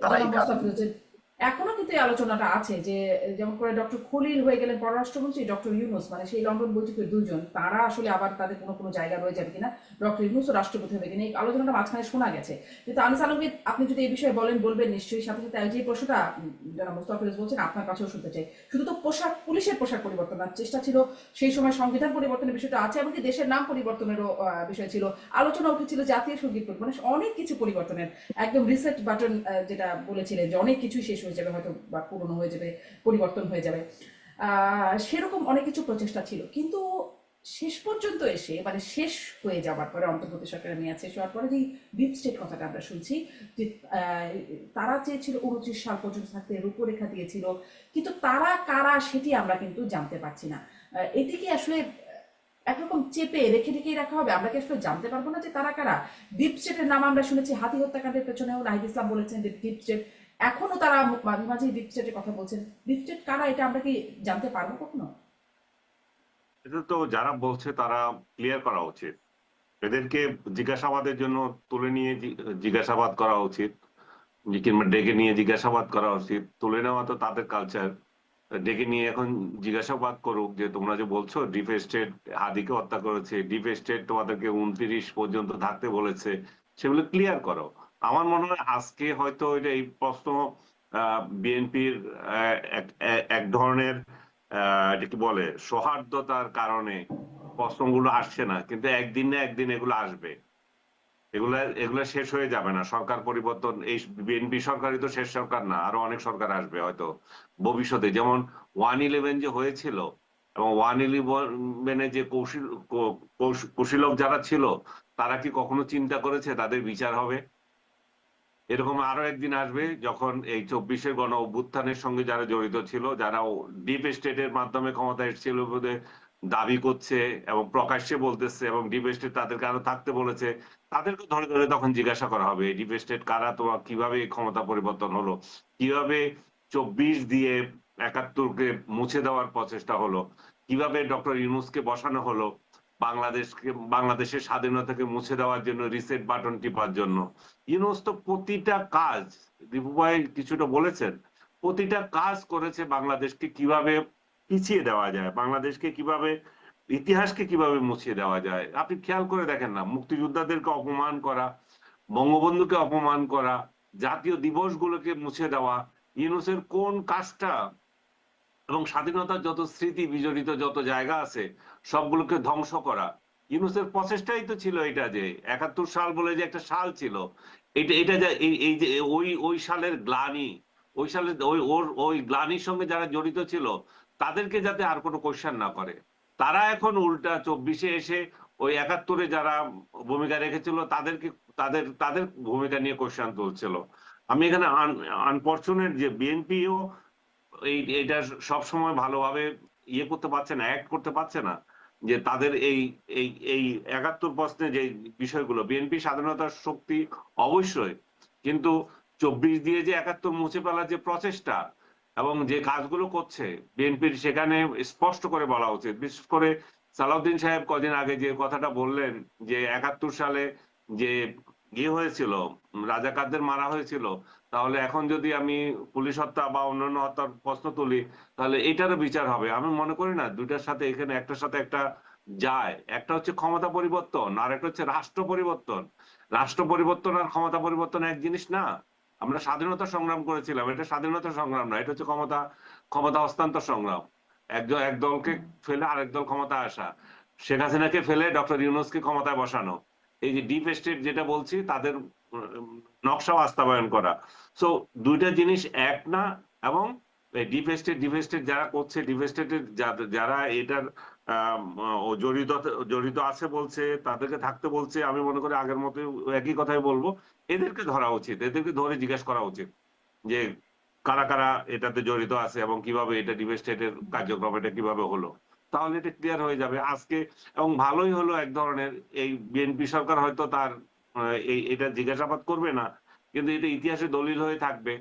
তারা এই জনাব মোস্তাফিজুর, এখনো কিন্তু এই আলোচনাটা আছে যে যেমন করে ডক্টর খলিল হয়ে গেলেন পররাষ্ট্রমন্ত্রী, ডক্টর ইউনূস মানে সেই লন্ডন বৈঠকের দুজন, তারা আসলে আবার তাদের কোনো কোনো জায়গা রয়ে যাবে কিনা, ডক্টর ইউনূসও রাষ্ট্রপতি হবে কিনা, এই আলোচনাটা মাঝখানে শোনা গেছে। কিন্তু আনিস আলমগীর, আপনি যদি এই বিষয়ে বলবেন নিশ্চয়ই। সাথে সাথে যে প্রশ্নটা জনাব মোস্তাফিজ বলছেন আপনার কাছেও শুনতে চাই। শুধু তো পুলিশের পোশাক পরিবর্তন না, চেষ্টা ছিল সেই সময় সংবিধান পরিবর্তনের বিষয়টা আছে, এমনকি দেশের নাম পরিবর্তনের বিষয় ছিল, আলোচনা উঠেছিল জাতীয় সঙ্গীত, মানে অনেক কিছু পরিবর্তনের একদম রিসেট বাটন যেটা বলেছিলেন যে অনেক কিছুই শেষ হয়ে যাবে, হয়তো বা পুরনো হয়ে যাবে, পরিবর্তন হয়ে যাবে, সেরকম অনেক কিছু প্রচেষ্টা ছিল। কিন্তু শেষ পর্যন্ত এসে মানে শেষ হয়ে যাওয়ার পরে, অন্তর্বর্তী সরকারের মেয়াদ শেষ হওয়ার পরে যে ডিপ স্টেট কথাটা আমরা শুনছি, যে তারা চেয়েছিল 29 সাল পর্যন্ত থাকতে, রূপরেখা দিয়েছিল, কিন্তু তারা কারা সেটি আমরা কিন্তু জানতে পারছি না। এটি কি আসলে একরকম চেপে রেখে রেখেই রাখা হবে? আমরা কি আসলে জানতে পারবো না যে তারা কারা? ডিপ স্টেটের নাম আমরা শুনেছি, হাতি হত্যাকাণ্ডের পেছনেও নাহিদ ইসলাম বলেছেন যে ডিপ স্টেট, এখনো তারা মাঝে মাঝে ডিপ স্টেটের কথা বলছেন। ডিপ স্টেট কারা এটা আমরা কি জানতে পারবো কখনো? এটা তো যারা বলছে তারা ক্লিয়ার করা উচিত, এদেরকে জিজ্ঞাসাবাদের জন্য তুলে নিয়ে জিজ্ঞাসাবাদ করা উচিত, কিংবা ডেকে নিয়ে জিজ্ঞাসাবাদ করা উচিত। তুলে নেওয়া তো তাদের কালচার, ডেকে নিয়ে এখন জিজ্ঞাসাবাদ করুক যে তোমরা যে বলছো ডিপ স্টেট হাদিকে হত্যা করেছে, ডিপ স্টেট তোমাদেরকে 29 পর্যন্ত থাকতে বলেছে, সেগুলো ক্লিয়ার করো। আমার মনে হয় আজকে হয়তো এই প্রশ্ন বিএনপির এক ধরনের এটা কি বলে সৌহার্দ্যতার কারণে প্রশ্নগুলো আসছে না, কিন্তু একদিন না একদিন এগুলো আসবে। এগুলা শেষ হয়ে যাবে না। সরকার পরিবর্তন, এই বিএনপি সরকারই তো শেষ সরকার না, আরো অনেক সরকার আসবে হয়তো ভবিষ্যতে। যেমন 111 যে হয়েছিল, এবং 111 যে কুশীলব যারা ছিল, তারা কি কখনো চিন্তা করেছে তাদের বিচার হবে? এরকম আরো একদিন আসবে যখন এই 24-এর গণ অভ্যুত্থানের সঙ্গে যারা জড়িত ছিল, যারা ডিপ স্টেটের মাধ্যমে ক্ষমতা এসেছিল বলে দাবি করছে এবং প্রকাশ্যে বলতেছে, এবং ডিপ স্টেট তাদেরকে আরো থাকতে বলেছে, তাদেরকে ধরে ধরে তখন জিজ্ঞাসা করা হবে ডিপ স্টেট কারা, তোমার কিভাবে ক্ষমতা পরিবর্তন হলো, কিভাবে 24 দিয়ে 71-কে মুছে দেওয়ার প্রচেষ্টা হলো, কিভাবে ডক্টর ইউনূসকে বসানো হলো বাংলাদেশের স্বাধীনতাকে মুছে দেওয়ার জন্য, রিসেট বাটন টিপার জন্য। ইউনূস তো প্রতিটা কাজ, দীপু ভাই কিছুটা বলেছেন, প্রতিটা কাজ করেছে বাংলাদেশকে কিভাবে পিছিয়ে দেওয়া যায়, বাংলাদেশকে কিভাবে, ইতিহাসকে কিভাবে মুছিয়ে দেওয়া যায়। আপনি খেয়াল করে দেখেন না, মুক্তিযোদ্ধাদেরকে অপমান করা, বঙ্গবন্ধুকে অপমান করা, জাতীয় দিবসগুলোকে মুছে দেওয়া, ইউনূসের কোন কাজটা, এবং স্বাধীনতার যত স্মৃতি বিজড়িত যত জায়গা আছে সবগুলোকে ধ্বংস করা। ইউনূসের প্রচেষ্টাই তো ছিল এটা, যে 71 সাল বলে যে একটা সাল ছিল, এটা যে এই যে ওই সালের গ্লানি, ওই সালের ওই গ্লানির সঙ্গে যারা জড়িত ছিল তাদেরকে যাতে আর কোনো কোশ্চেন না করে। তারা এখন উল্টা 24-এ এসে ওই 71-এ যারা ভূমিকা রেখেছিল তাদেরকে, তাদের ভূমিকা নিয়ে কোশ্চেন তুলছিল। আমি এখানে আনফরচুনেট যে বিএনপিও এটা সব সময় ভালোভাবে করতে পারছে না, অ্যাক্ট করতে পারছে না। যে তাদের এই এই এই ৭১ প্রশ্নে যে বিষয়গুলো, বিএনপি স্বাধীনতার শক্তি অবশ্যই, কিন্তু ২৪ দিয়ে যে ৭১ মুছে ফেলার যে প্রচেষ্টা এবং যে কাজগুলো করছে বিএনপির, সেখানে স্পষ্ট করে বলা উচিত। বিশেষ করে সালাউদ্দিন সাহেব কদিন আগে যে কথাটা বললেন যে ৭১ সালে যে হয়েছিল, রাজাকারদের মারা হয়েছিল, তাহলে এখন যদি আমি পুলিশ হত্যা বা অন্যান্য হত্যার প্রশ্ন তুলি তাহলে এটারও বিচার হবে। আমি মনে করি না দুইটার সাথে, এখানে একটার সাথে একটা যায়। একটা হচ্ছে ক্ষমতা পরিবর্তন আর একটা হচ্ছে রাষ্ট্র পরিবর্তন। রাষ্ট্র পরিবর্তন আর ক্ষমতা পরিবর্তন এক জিনিস না। আমরা স্বাধীনতা সংগ্রাম করেছিলাম, এটা স্বাধীনতা সংগ্রাম না, এটা হচ্ছে ক্ষমতা হস্তান্তর সংগ্রাম। এক দলকে ফেলে আরেক দল ক্ষমতা আসা, শেখ হাসিনাকে ফেলে ডক্টর ইউনূসকে ক্ষমতায় বসানো, এই যে ডিপ স্টেট যেটা বলছি তাদের নকশা বাস্তবায়ন করা। সো দুইটা জিনিস এক না। এবং ডিপ স্টেট যারা করছে, ডিপ স্টেটের যারা এটার জড়িত আছে বলছে, তাদেরকে থাকতে বলছে, আমি মনে করি আগের মতো একই কথাই বলবো, এদেরকে ধরা উচিত, এদেরকে ধরে জিজ্ঞেস করা উচিত যে কারা কারা এটাতে জড়িত আছে এবং কিভাবে এটা ডিপ স্টেটের কার্যক্রম, এটা কিভাবে হলো, তাহলে এটা ক্লিয়ার হয়ে যাবে আজকে। এবং ভালোই হলো এক ধরনের, এই বিএনপি সরকার হয়তো তার এটা জিজ্ঞাসাবাদ করবে না, কিন্তু এটা ইতিহাসে দলিল হয়ে থাকবে।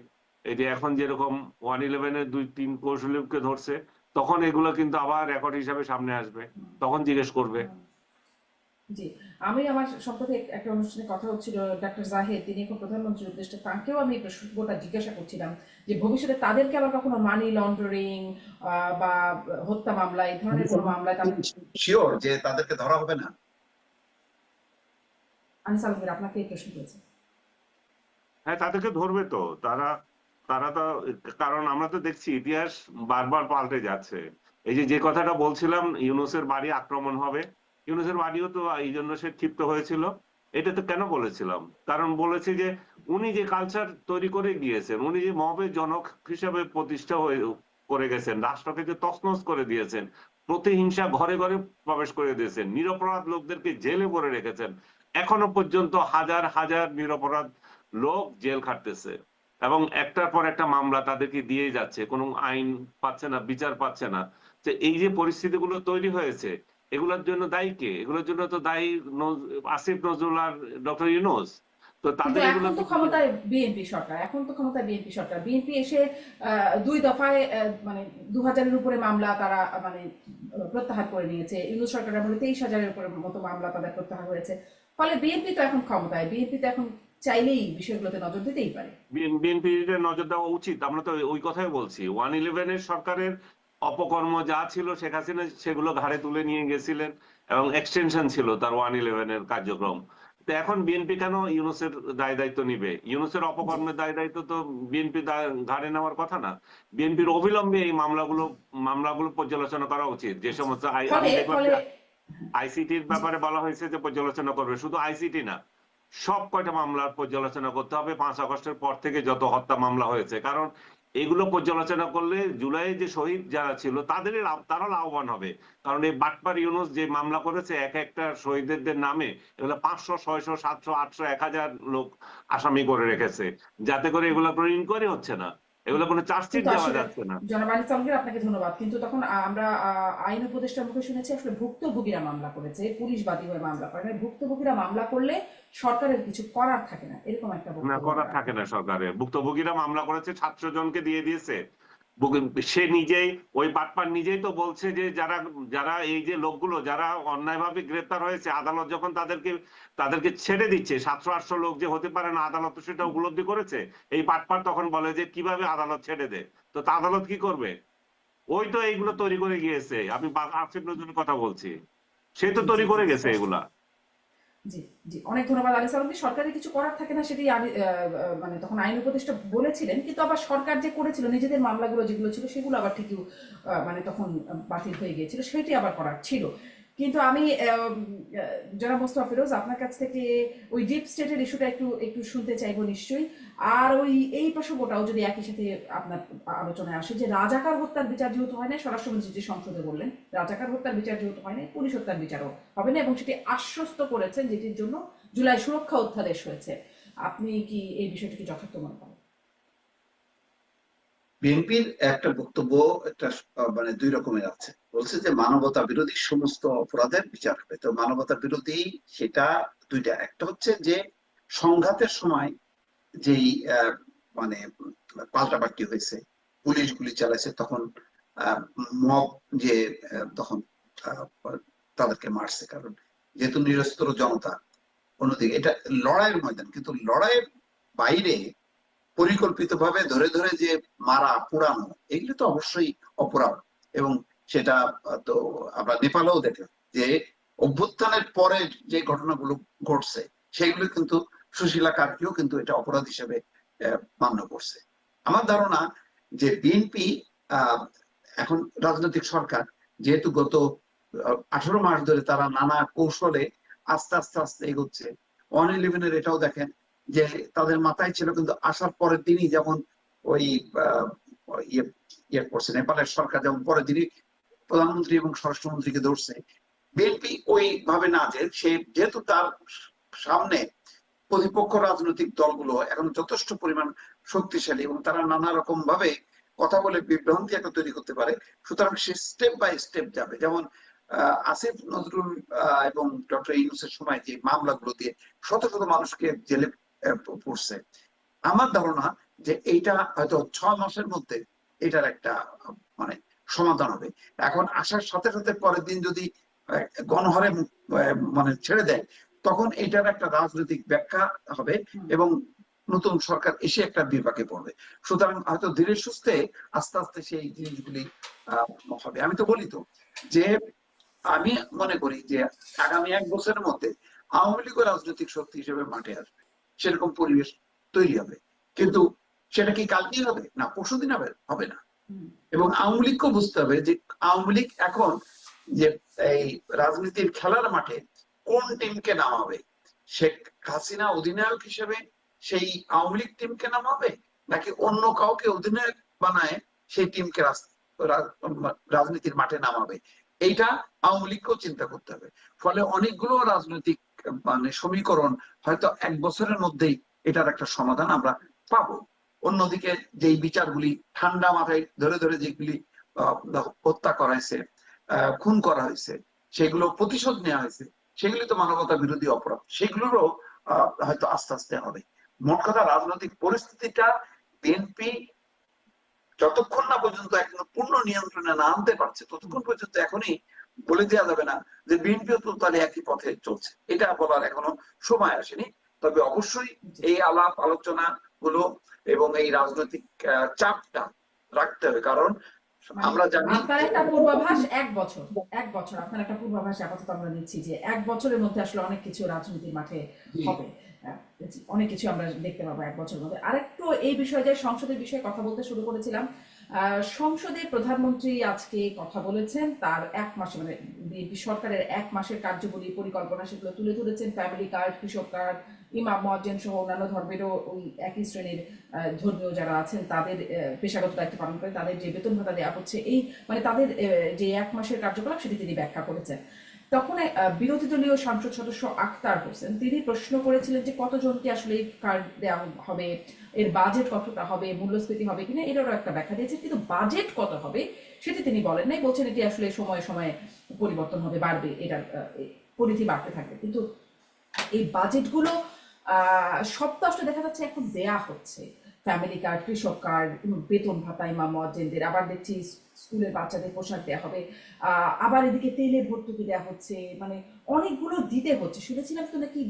এই যে এখন যেরকম 111-এর 2-3 কৌশলীকে ধরছে, তখন এগুলো কিন্তু আবার রেকর্ড হিসাবে সামনে আসবে, তখন জিজ্ঞেস করবে। জি, আমি আমার সম্প্রতি একটা অনুষ্ঠানে কথা হচ্ছিল, ডাক্তার জাহেদ, তিনি এখন প্রধানমন্ত্রীর উপদেষ্টা, তাকেও আমি এই প্রশ্নটা জিজ্ঞাসা করছিলাম যে ভবিষ্যতে তাদেরকে আবার কখনো মানি লন্ডারিং বা হত্যা মামলা, এই ধরনের কোনো মামলায় তাদের, শিওর যে তাদেরকে ধরা হবে না? আনিস আলমগীর আপনাকে এই প্রশ্ন করেছে। হ্যাঁ, তাদেরকে ধরবে তো, তারা তারা তো, কারণ আমরা তো দেখছি ইতিহাস বারবার পাল্টে যাচ্ছে। এই যে কথাটা বলছিলাম, ইউনূসের বাড়ি আক্রমণ হবে, ইউনূসের বাড়িও তো এই জন্য সে ক্ষিপ্ত হয়েছিল। এটা তো কেন বলেছিলাম, কারণ বলেছে যে উনি যে কালচার তৈরি করে গিয়েছেন, উনি যে মবের জনক হিসেবে প্রতিষ্ঠা করে গেছেন, রাষ্ট্রকে যে তছনছ করে দিয়েছেন, প্রতিহিংসা ঘরে ঘরে প্রবেশ করে দিয়েছেন, নিরপরাধ লোকদেরকে জেলে ভরে রেখেছেন, এখনো পর্যন্ত হাজার হাজার নিরপরাধ লোক জেল খাটতেছে এবং একটার পর একটা মামলা তাদেরকে দিয়ে যাচ্ছে, কোনো আইন পাচ্ছে না, বিচার পাচ্ছে না। যে এই যে পরিস্থিতিগুলো তৈরি হয়েছে, এগুলোর জন্য দায়ী কে? এগুলোর জন্য তো দায়ী আসিফ নজরুল আর ডক্টর ইউনূস। তো কিন্তু তাদের এখন তো এগুলোকে ক্ষমতায় বিএনপি সরকার, এখন তো ক্ষমতায় বিএনপি সরকার, বিএনপি এসে 2 দফায় মানে 2000-এর উপরে মামলা তারা মানে প্রত্যাহার করে নিয়েছে। ইউনূস সরকারের আমলে 23,000-এর উপরে মতো মামলা তাদের প্রত্যাহার হয়েছে। ফলে বিএনপি তো এখন ক্ষমতায়, বিএনপি তো এখন চাইলেই বিষয়গুলোতে নজর দিতেই পারে। বিএনপির নজর দেওয়া উচিত। আমরা তো ওই কথাই বলছি, 111-এর সরকারের অপকর্ম যা ছিল শেখ হাসিনা সেগুলো ঘাড়ে তুলে নিয়ে গেছিলেন এবং এক্সটেনশন ছিল তার 111-এর কার্যক্রম। তো এখন বিএনপি কেন ইউনূসের দায় দায়িত্ব নিবে? ইউনূসের অপকর্মের দায় দায়িত্ব তো বিএনপি ঘাড়ে নেওয়ার কথা না। বিএনপির অবিলম্বে এই মামলাগুলো পর্যালোচনা করা উচিত। যে সমস্ত আমি ফলে দেখলাম ফলে যে আইসিটির ব্যাপারে বলা হয়েছে যে পর্যালোচনা করবে, শুধু আইসিটি না, সব কয়টা মামলার পর্যালোচনা করতে হবে 5 আগস্টের পর থেকে যত হত্যা মামলা হয়েছে। কারণ এগুলো পর্যালোচনা করলে জুলাইয়ে যে শহীদ যারা ছিল তারা লাভবান হবে। কারণ এই বাটপার ইউনূস যে মামলা করেছে এক একটা শহীদদের নামে, এগুলো 500, 600, 700, 800, 1000 লোক আসামি করে রেখেছে, যাতে করে এগুলো কোনো ইনকোয়ারি হচ্ছে না, এগুলো কোনো চার্জশিট কিন্তু দেওয়া আসলে যাচ্ছে না। জনাব আনিস আলমগীর, আপনাকে ধন্যবাদ, কিন্তু তখন আমরা আইন উপদেষ্টার মুখে শুনেছি আসলে ভুক্তভোগীরা মামলা করেছে, পুলিশ বাদী হয়ে মামলা করে না। ভুক্তভোগীরা মামলা করলে সরকারের কিছু করার থাকে না, এরকম একটা না, বক্তব্য করার থাকে না সরকারের। ভুক্তভোগীরা মামলা করেছে, 700 জনকে দিয়ে দিয়েছে। সে নিজেই, ওই বাটপার নিজেই তো বলছে যে যারা যারা এই যে লোকগুলো যারা অন্যায়ভাবে গ্রেপ্তার হয়েছে, আদালত যখন তাদেরকে ছেড়ে দিচ্ছে, 700-800 লোক যে হতে পারে না, আদালত তো সেটা উপলব্ধি করেছে। এই বাটপার তখন বলে যে কিভাবে আদালত ছেড়ে দেয়, তো তা আদালত কি করবে? ওই তো এইগুলো তৈরি করে গিয়েছে। আমি আসিফ নজরুলের কথা বলছি, সে তো জি জি তৈরি জি করে গেছে স্পষ্ট। এগুলা। জি জি, অনেক ধন্যবাদ আনিস আলমগীর। সরকারের কিছু করার থাকে না, সেটি মানে তখন আইন উপদেষ্টা বলেছিলেন, কিন্তু আবার সরকার যে করেছিল নিজেদের মামলাগুলো যেগুলো ছিল সেগুলো আবার ঠিকই মানে তখন বাতিল হয়ে গিয়েছিল, সেটি আবার করার ছিল। কিন্তু আমি জনাব মোস্তফা ফিরোজ, আপনার কাছ থেকে ওই ডিপ স্টেটের ইস্যুটা একটু একটু শুনতে চাইবো নিশ্চয়ই। আর এই প্রসঙ্গটাও যদি একই সাথে আপনার আলোচনায় আসে, যে রাজাকার হত্যার বিচার যেহেতু হয় না, স্বরাষ্ট্রমন্ত্রী যে সংসদে বললেন রাজাকার হত্যার বিচার যেহেতু হয় না, পুলিশ হত্যার বিচারও হবে না, এবং সেটি আশ্বস্ত করেছেন, যেটির জন্য জুলাই সুরক্ষা অধ্যাদেশ হয়েছে। আপনি কি এই বিষয়টিকে যথার্থ মনে করেন? বিএনপির একটা বক্তব্য একটা মানে দুই রকমের আছে। বলছে যে মানবতা বিরোধী সমস্ত অপরাধের বিচার হবে। তো মানবতা বিরোধী সেটা দুইটা, একটা হচ্ছে যে সংঘাতের সময় যেই মানে পাল্টাপাল্টি হয়েছে, পুলিশ গুলি চালাইছে, তখন মব যে তখন আহ, তাদেরকে মারছে, কারণ যেহেতু নিরস্ত্র জনতা। অন্যদিকে এটা লড়াইয়ের ময়দান, কিন্তু লড়াইয়ের বাইরে পরিকল্পিতভাবে ধরে ধরে যে মারা পোড়ানো, এগুলো তো অবশ্যই অপরাধ। এবং সেটা তো আমরা নেপালেও দেখলাম যে অভ্যুত্থানের পরে যে ঘটনাগুলো ঘটছে সেগুলো কিন্তু সুশীলা কার্কিও কিন্তু এটা অপরাধ হিসেবে মান্য করছে। আমার ধারণা যে বিএনপি এখন রাজনৈতিক সরকার, যেহেতু গত 18 মাস ধরে তারা নানা কৌশলে আস্তে আস্তে আস্তে এগোচ্ছে। 111-এর এটাও দেখেন যে তাদের মাথায় ছিল, কিন্তু আসার পরের দিনই যেমন ওই ইয়ে ইয়ে করছে নেপালের সরকার, যেমন পরের দিনই প্রধানমন্ত্রী এবং স্বরাষ্ট্রমন্ত্রীকে ধরছে। বিএনপি ওই ভাবে না, যে সে যেহেতু তার সামনে প্রতিপক্ষ রাজনৈতিক দলগুলো এখন যথেষ্ট পরিমাণ শক্তিশালী এবং তারা নানা রকম ভাবে কথা বলে বিভ্রান্তি একটা তৈরি করতে পারে, সুতরাং সে স্টেপ বাই স্টেপ যাবে। যেমন আসিফ নজরুল এবং ডক্টর ইউনূসের সময় যে মামলাগুলো দিয়ে শত শত মানুষকে জেলে পড়ছে, আমার ধারণা যে এইটা হয়তো 6 মাসের মধ্যে এটার একটা মানে সমাধান হবে। এখন আসার সাথে সাথে পরের দিন যদি গণহারে মানে ছেড়ে দেয়, তখন এটার একটা রাজনৈতিক ব্যাখ্যা হবে এবং নতুন সরকার এসে একটা বিপাকে পড়বে। সুতরাং হয়তো ধীরে সুস্থে আস্তে আস্তে সেই জিনিসগুলি হবে। আমি তো বলি তো যে আমি মনে করি যে আগামী 1 বছরের মধ্যে আওয়ামী লীগও রাজনৈতিক শক্তি হিসেবে মাঠে আসবে, সেরকম পরিবেশ তৈরি হবে। কিন্তু সেটা কি কালকেই হবে না পরশুদিন হবে? হবে না। এবং আওয়ামী লীগকেও বুঝতে হবে যে আওয়ামী লীগ এখন যে এই রাজনীতির খেলার মাঠে কোন টিমকে নামাবে, শেখ হাসিনা অধিনায়ক হিসেবে সেই আওয়ামী লীগ টিমকে নামাবে, নাকি অন্য কাউকে অধিনায়ক বানায় সেই টিমকে রাজনীতির মাঠে নামাবে, এইটা আওয়ামী লীগকেও চিন্তা করতে হবে। ফলে অনেকগুলো রাজনৈতিক মানে সমীকরণ হয়তো 1 বছরের মধ্যেই এটার একটা সমাধান আমরা পাবো। অন্যদিকে যেই বিচারগুলি ঠান্ডা মাথায় ধরে ধরে যেগুলি হত্যা করা হয়েছে, খুন করা হয়েছে, সেগুলো প্রতিশোধ নেওয়া হয়েছে, সেগুলি তো মানবতা বিরোধী অপরাধ, সেগুলোরও হয়তো আস্তে আস্তে হবে। মোট কথা রাজনৈতিক পরিস্থিতিটা বিএনপি যতক্ষণ না পর্যন্ত এখন পূর্ণ নিয়ন্ত্রণে না আনতে পারছে, ততক্ষণ পর্যন্ত এখনই বলে দেওয়া যাবে না যে বিএনপিও তো তাহলে একই পথে চলছে। এটা বলার এখনো সময় আসেনি। তবে অবশ্যই এই আলাপ আলোচনা গুলো এবং এই রাজনৈতিক চাপটা রাখতে হবে, কারণ আমরা জানি আপনার একটা পূর্বাভাস 1 বছর, 1 বছর আপনার একটা পূর্বাভাস আপাতত আমরা নিচ্ছি যে 1 বছরের মধ্যে আসলে অনেক কিছু রাজনীতির মাঠে হবে, অনেক কিছু আমরা দেখতে পাবো 1 বছরের মধ্যে। আরেকটু এই বিষয়ে, যে সংসদের বিষয়ে কথা বলতে শুরু করেছিলাম, সংসদে প্রধানমন্ত্রী আজকে কথা বলেছেন, তার 1 মাস মানে বিএনপি সরকারের 1 মাসের কার্যকরী পরিকল্পনা সেগুলো তুলে ধরেছেন। ফ্যামিলি কার্ড, কৃষক কার্ড, ইমাম মুয়াজ্জিন সহ অন্যান্য ধর্মেরও ওই একই শ্রেণীর ধর্মীয় যারা আছেন তাদের পেশাগত দায়িত্ব পালন করে তাদের যে বেতন ভাতা দেওয়া হচ্ছে, এই মানে তাদের যে 1 মাসের কার্যকলাপ সেটি তিনি ব্যাখ্যা করেছেন। তখন বিরোধী দলীয় সংসদ সদস্য আখতার হোসেন তিনি প্রশ্ন করেছিলেন যে কতজনকে আসলে এই কার্ড দেওয়া হবে, এর বাজেট কতটা হবে, মূল্যস্ফীতি হবে কিনা, এটারও একটা ব্যাখ্যা দিয়েছে, কিন্তু বাজেট কত হবে সেটি তিনি বলেন নাই। বলছেন এটি আসলে সময়ে সময়ে পরিবর্তন হবে, বাড়বে, এটার পরিধি বাড়তে থাকবে। কিন্তু এই বাজেটগুলো সব তো আসলে দেখা যাচ্ছে এখন দেয়া হচ্ছে। ফ্যামিলি কার্ড, কৃষক কার্ড, বেতন ভাতা ইমাম মুয়াজ্জিনদের, আবার দেখছি স্কুলের বাচ্চাদের পোশাক দেওয়া হবে, আবার এদিকে তেলে ভর্তুকি দেওয়া হচ্ছে, মানে অনেকগুলো দিতে হচ্ছে। শুনেছিলাম তো নাকি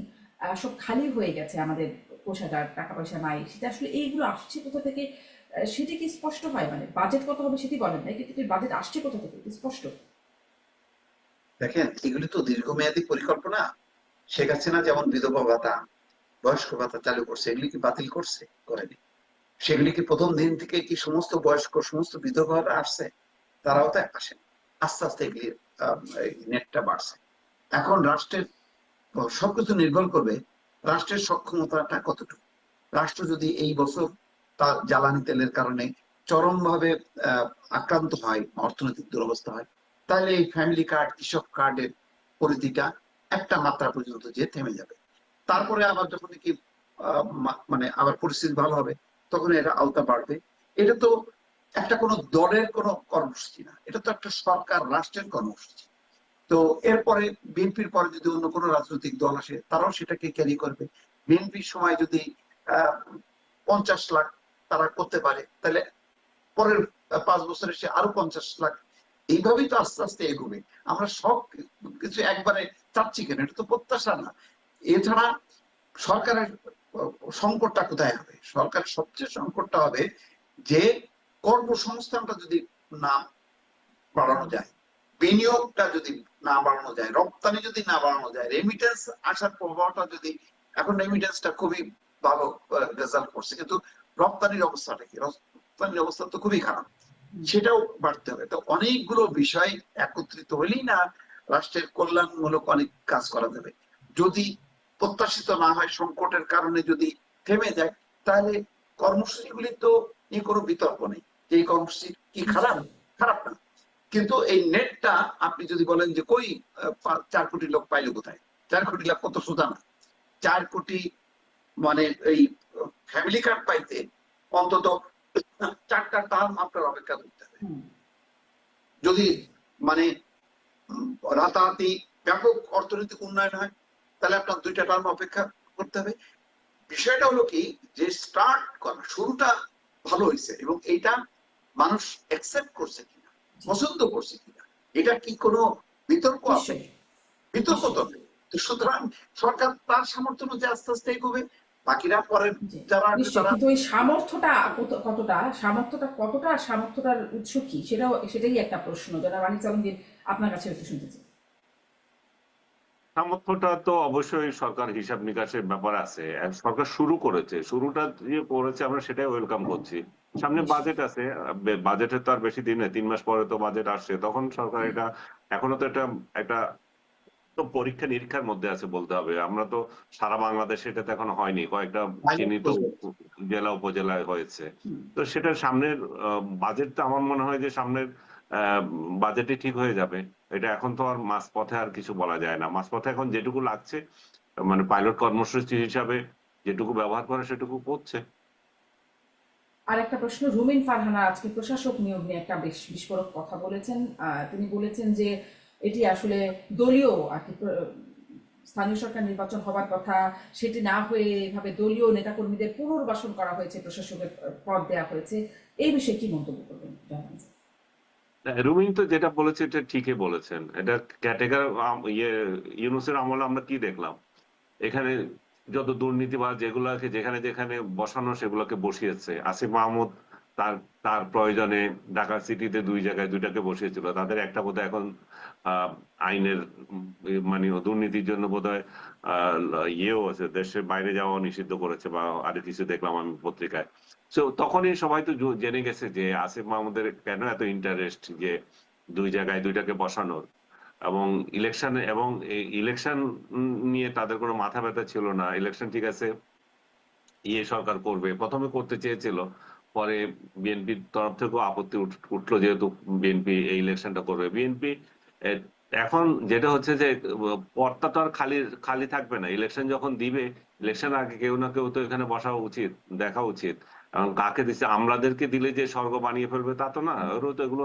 সব খালি হয়ে গেছে আমাদের কোষাগার, টাকা পয়সা নাই। সেটা আসলে এইগুলো আসছে কোথা থেকে সেটি কি স্পষ্ট হয়? মানে বাজেট কত হবে সেটি বলেন নাই, কিন্তু বাজেট আসছে কোথা থেকে স্পষ্ট। দেখেন এগুলি তো দীর্ঘমেয়াদী পরিকল্পনা। শেখ হাসিনা যেমন বিধবা ভাতা, বয়স্ক ভাতা চালু করছে, এগুলি কি বাতিল করছে? করেনি। সেগুলি কি প্রথম দিন থেকে কি সমস্ত বয়স্ক সমস্ত বিধবারা আসছে? তারাও তো আসেন। আস্তে আস্তে এগুলি নেটটা বাড়ছে। এখন রাষ্ট্রের সবকিছু নির্ভর করবে রাষ্ট্রের সক্ষমতাটা কতটুকু। রাষ্ট্র যদি এই বছর তার জ্বালানি তেলের কারণে চরমভাবে আক্রান্ত হয়, অর্থনৈতিক দুরবস্থা হয়, তাহলে এই ফ্যামিলি কার্ড, কৃষক কার্ডের পরিধিটা একটা মাত্রা পর্যন্ত যে থেমে যাবে। তারপরে আবার যখন কি মানে আবার পরিস্থিতি ভালো হবে, তখন এরা আওতা বাড়বে। এটা তো একটা কোনো দলের কোনো কর্মসূচি না, এটা তো একটা সরকার রাষ্ট্রের কর্মসূচি। তো এরপরে বিএনপির পরে যদি অন্য কোনো রাজনৈতিক দল আসে তারাও সেটাকে ক্যারি করবে। বিএনপির সময় যদি 50 লাখ তারা করতে পারে, তাহলে পরের 5 বছরে সে আরো 50 লাখ। এইভাবেই তো আস্তে আস্তে এগোবে। আমরা সব কিছু একবারে চাচ্ছি কেন, এটা তো প্রত্যাশা না। এছাড়া সরকারের সংকটটা কোথায় হবে? সরকারের সবচেয়ে সংকটটা হবে যে কর্মসংস্থানটা যদি না বাড়ানো যায়, বিনিয়োগটা যদি না বাড়ানো যায়, রপ্তানি যদি না বাড়ানো যায়, রেমিটেন্স আসার প্রভাবটা যদি, এখন রেমিটেন্সটা খুবই ভালো রেজাল্ট করছে, কিন্তু রপ্তানির অবস্থাটা কি? রপ্তানির অবস্থা তো খুবই খারাপ, সেটাও বাড়তে হবে। তো অনেকগুলো বিষয় একত্রিত হলেই না রাষ্ট্রের কল্যাণমূলক অনেক কাজ করা যাবে। যদি প্রত্যাশিত না হয়, সংকটের কারণে যদি থেমে যায়, তাহলে কর্মসূচিগুলি তো নিয়ে কোনো বিতর্ক নেই যে এই কর্মসূচি কি খারাপ, খারাপ না। কিন্তু এই নেটটা আপনি যদি বলেন যে কই 4 কোটি লোক পাইলো কোথায়, 4 কোটি লোক কত সোজা না। 4 কোটি মানে এই ফ্যামিলি কার্ড পাইতে অন্তত 4টা টার্ম আপনার অপেক্ষা করতে হবে। যদি মানে রাতারাতি ব্যাপক অর্থনৈতিক উন্নয়ন হয়, তাহলে আপনার 2টা টার্ম অপেক্ষা করতে হবে। বিষয়টা হলো কি, যে স্টার্ট করা, শুরুটা ভালো হয়েছে এবং এইটা মানুষ অ্যাকসেপ্ট করছে কিনা, পছন্দ করছে কিনা, এটা কি কোনো বিতর্ক আছে? বিতর্ক তো নেই। সুতরাং সরকার তার সামর্থ্য অনুযায়ী আস্তে আস্তে এগোবে, বাকিরা পরে যারা আসবে নিশ্চয়ই, তারা। কিন্তু এই সামর্থ্যটার উৎস কি, সেটাই একটা প্রশ্ন। যারা মানিক চালঙ্গীর, আপনার কাছে একটু শুনতে চাই। সামর্থ্যটা তো অবশ্যই সরকার হিসাব নিকাশের ব্যাপার আছে। সরকার শুরু করেছে, শুরুটা যে করেছে আমরা সেটাই ওয়েলকাম করছি। সামনে বাজেট আছে, বাজেটের তো আর বেশি দিন নেই, 3 মাস পরে তো বাজেট আসছে, তখন সরকার এটা, এখনো তো এটা একটা তো পরীক্ষা নিরীক্ষার মধ্যে আছে বলতে হবে। আমরা তো সারা বাংলাদেশে এটা তো এখনো হয়নি, কয়েকটা চিহ্নিত জেলা উপজেলায় হয়েছে। তো সেটা সামনের বাজেটটা আমার মনে হয় যে সামনের বাজেটে ঠিক হয়ে যাবে। এটা এখন তো আর মাঝপথে আর কিছু বলা যায় না। মাঝপথে এখন যেটুকু লাগছে, মানে পাইলট কর্মসূচি হিসাবে যেটুকু ব্যবহার করে সেটুকু করছে। আর একটা প্রশ্ন, রুমিন ফারহানা আজকে প্রশাসক নিয়োগ নিয়ে একটা বেশ বিস্ফোরক কথা বলেছেন। তিনি বলেছেন যে এটি আসলে দলীয় আর কি, স্থানীয় সরকার নির্বাচন হবার কথা, সেটি না হয়ে এভাবে দলীয় নেতাকর্মীদের পুনর্বাসন করা হয়েছে, প্রশাসকের পদ দেওয়া হয়েছে। এই বিষয়ে কি মন্তব্য করবেন? রুমিন তো যেটা বলেছে এটা ঠিকই বলেছেন। এটা ক্যাটেগরি ইউনূসের আমলে আমরা কি দেখলাম, এখানে যত দুর্নীতিবাজ যেগুলাকে যেখানে যেখানে বসানো সেগুলোকে বসিয়েছে। আসিফ মাহমুদ তার তার প্রয়োজনে ঢাকা সিটিতে 2 জায়গায় 2টাকে বসিয়েছিল। তাদের একটা বোধহয় এখন আইনের মানে দুর্নীতির জন্য বোধহয় ইয়েও আছে, দেশের বাইরে যাওয়া নিষিদ্ধ করেছে বা আরো কিছু দেখলাম আমি পত্রিকায়। তো তখনই সবাই তো জেনে গেছে যে আসিফ মাহমুদের কেন এত ইন্টারেস্ট যে 2 জায়গায় 2টাকে বসানোর। এবং ইলেকশন নিয়ে তাদের কোনো মাথা ব্যথা ছিল না। ইলেকশন ঠিক আছে, সরকার করবে, প্রথমে করতে চেয়েছিল, পরে বিএনপির তরফ থেকেও আপত্তি উঠলো, যেহেতু বিএনপি এই ইলেকশনটা করবে। বিএনপি এখন যেটা হচ্ছে যে পথটা তো আর খালি খালি থাকবে না। ইলেকশন যখন দিবে, ইলেকশন আগে কেউ না কেউ তো এখানে বসা উচিত, দেখা উচিত। এবং কাকে দিচ্ছে, আমরাদেরকে দিলে যে স্বর্গ বানিয়ে ফেলবে তা তো না। ওরও তো এগুলো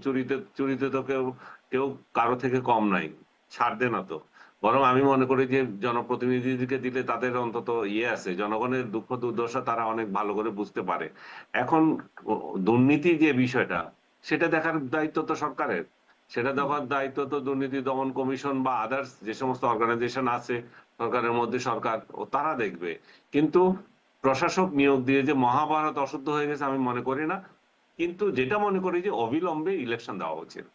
চুরিতে চুরিতে তো কেউ কেউ কারো থেকে কম নাই, ছাড় দে না তো। বরং আমি মনে করি যে জনপ্রতিনিধিদেরকে দিলে তাদের অন্তত আছে, জনগণের দুঃখ দুর্দশা তারা অনেক ভালো করে বুঝতে পারে। এখন দুর্নীতি যে বিষয়টা, সেটা দেখার দায়িত্ব তো সরকারের। সেটা দেখার দায়িত্ব তো দুর্নীতি দমন কমিশন বা আদার্স যে সমস্ত অর্গানাইজেশন আছে সরকারের মধ্যে, সরকার ও তারা দেখবে। কিন্তু প্রশাসক নিয়োগ দিয়ে যে মহাভারত অশুদ্ধ হয়ে গেছে আমি মনে করি না। কিন্তু যেটা মনে করি যে অবিলম্বে ইলেকশন দেওয়া উচিত।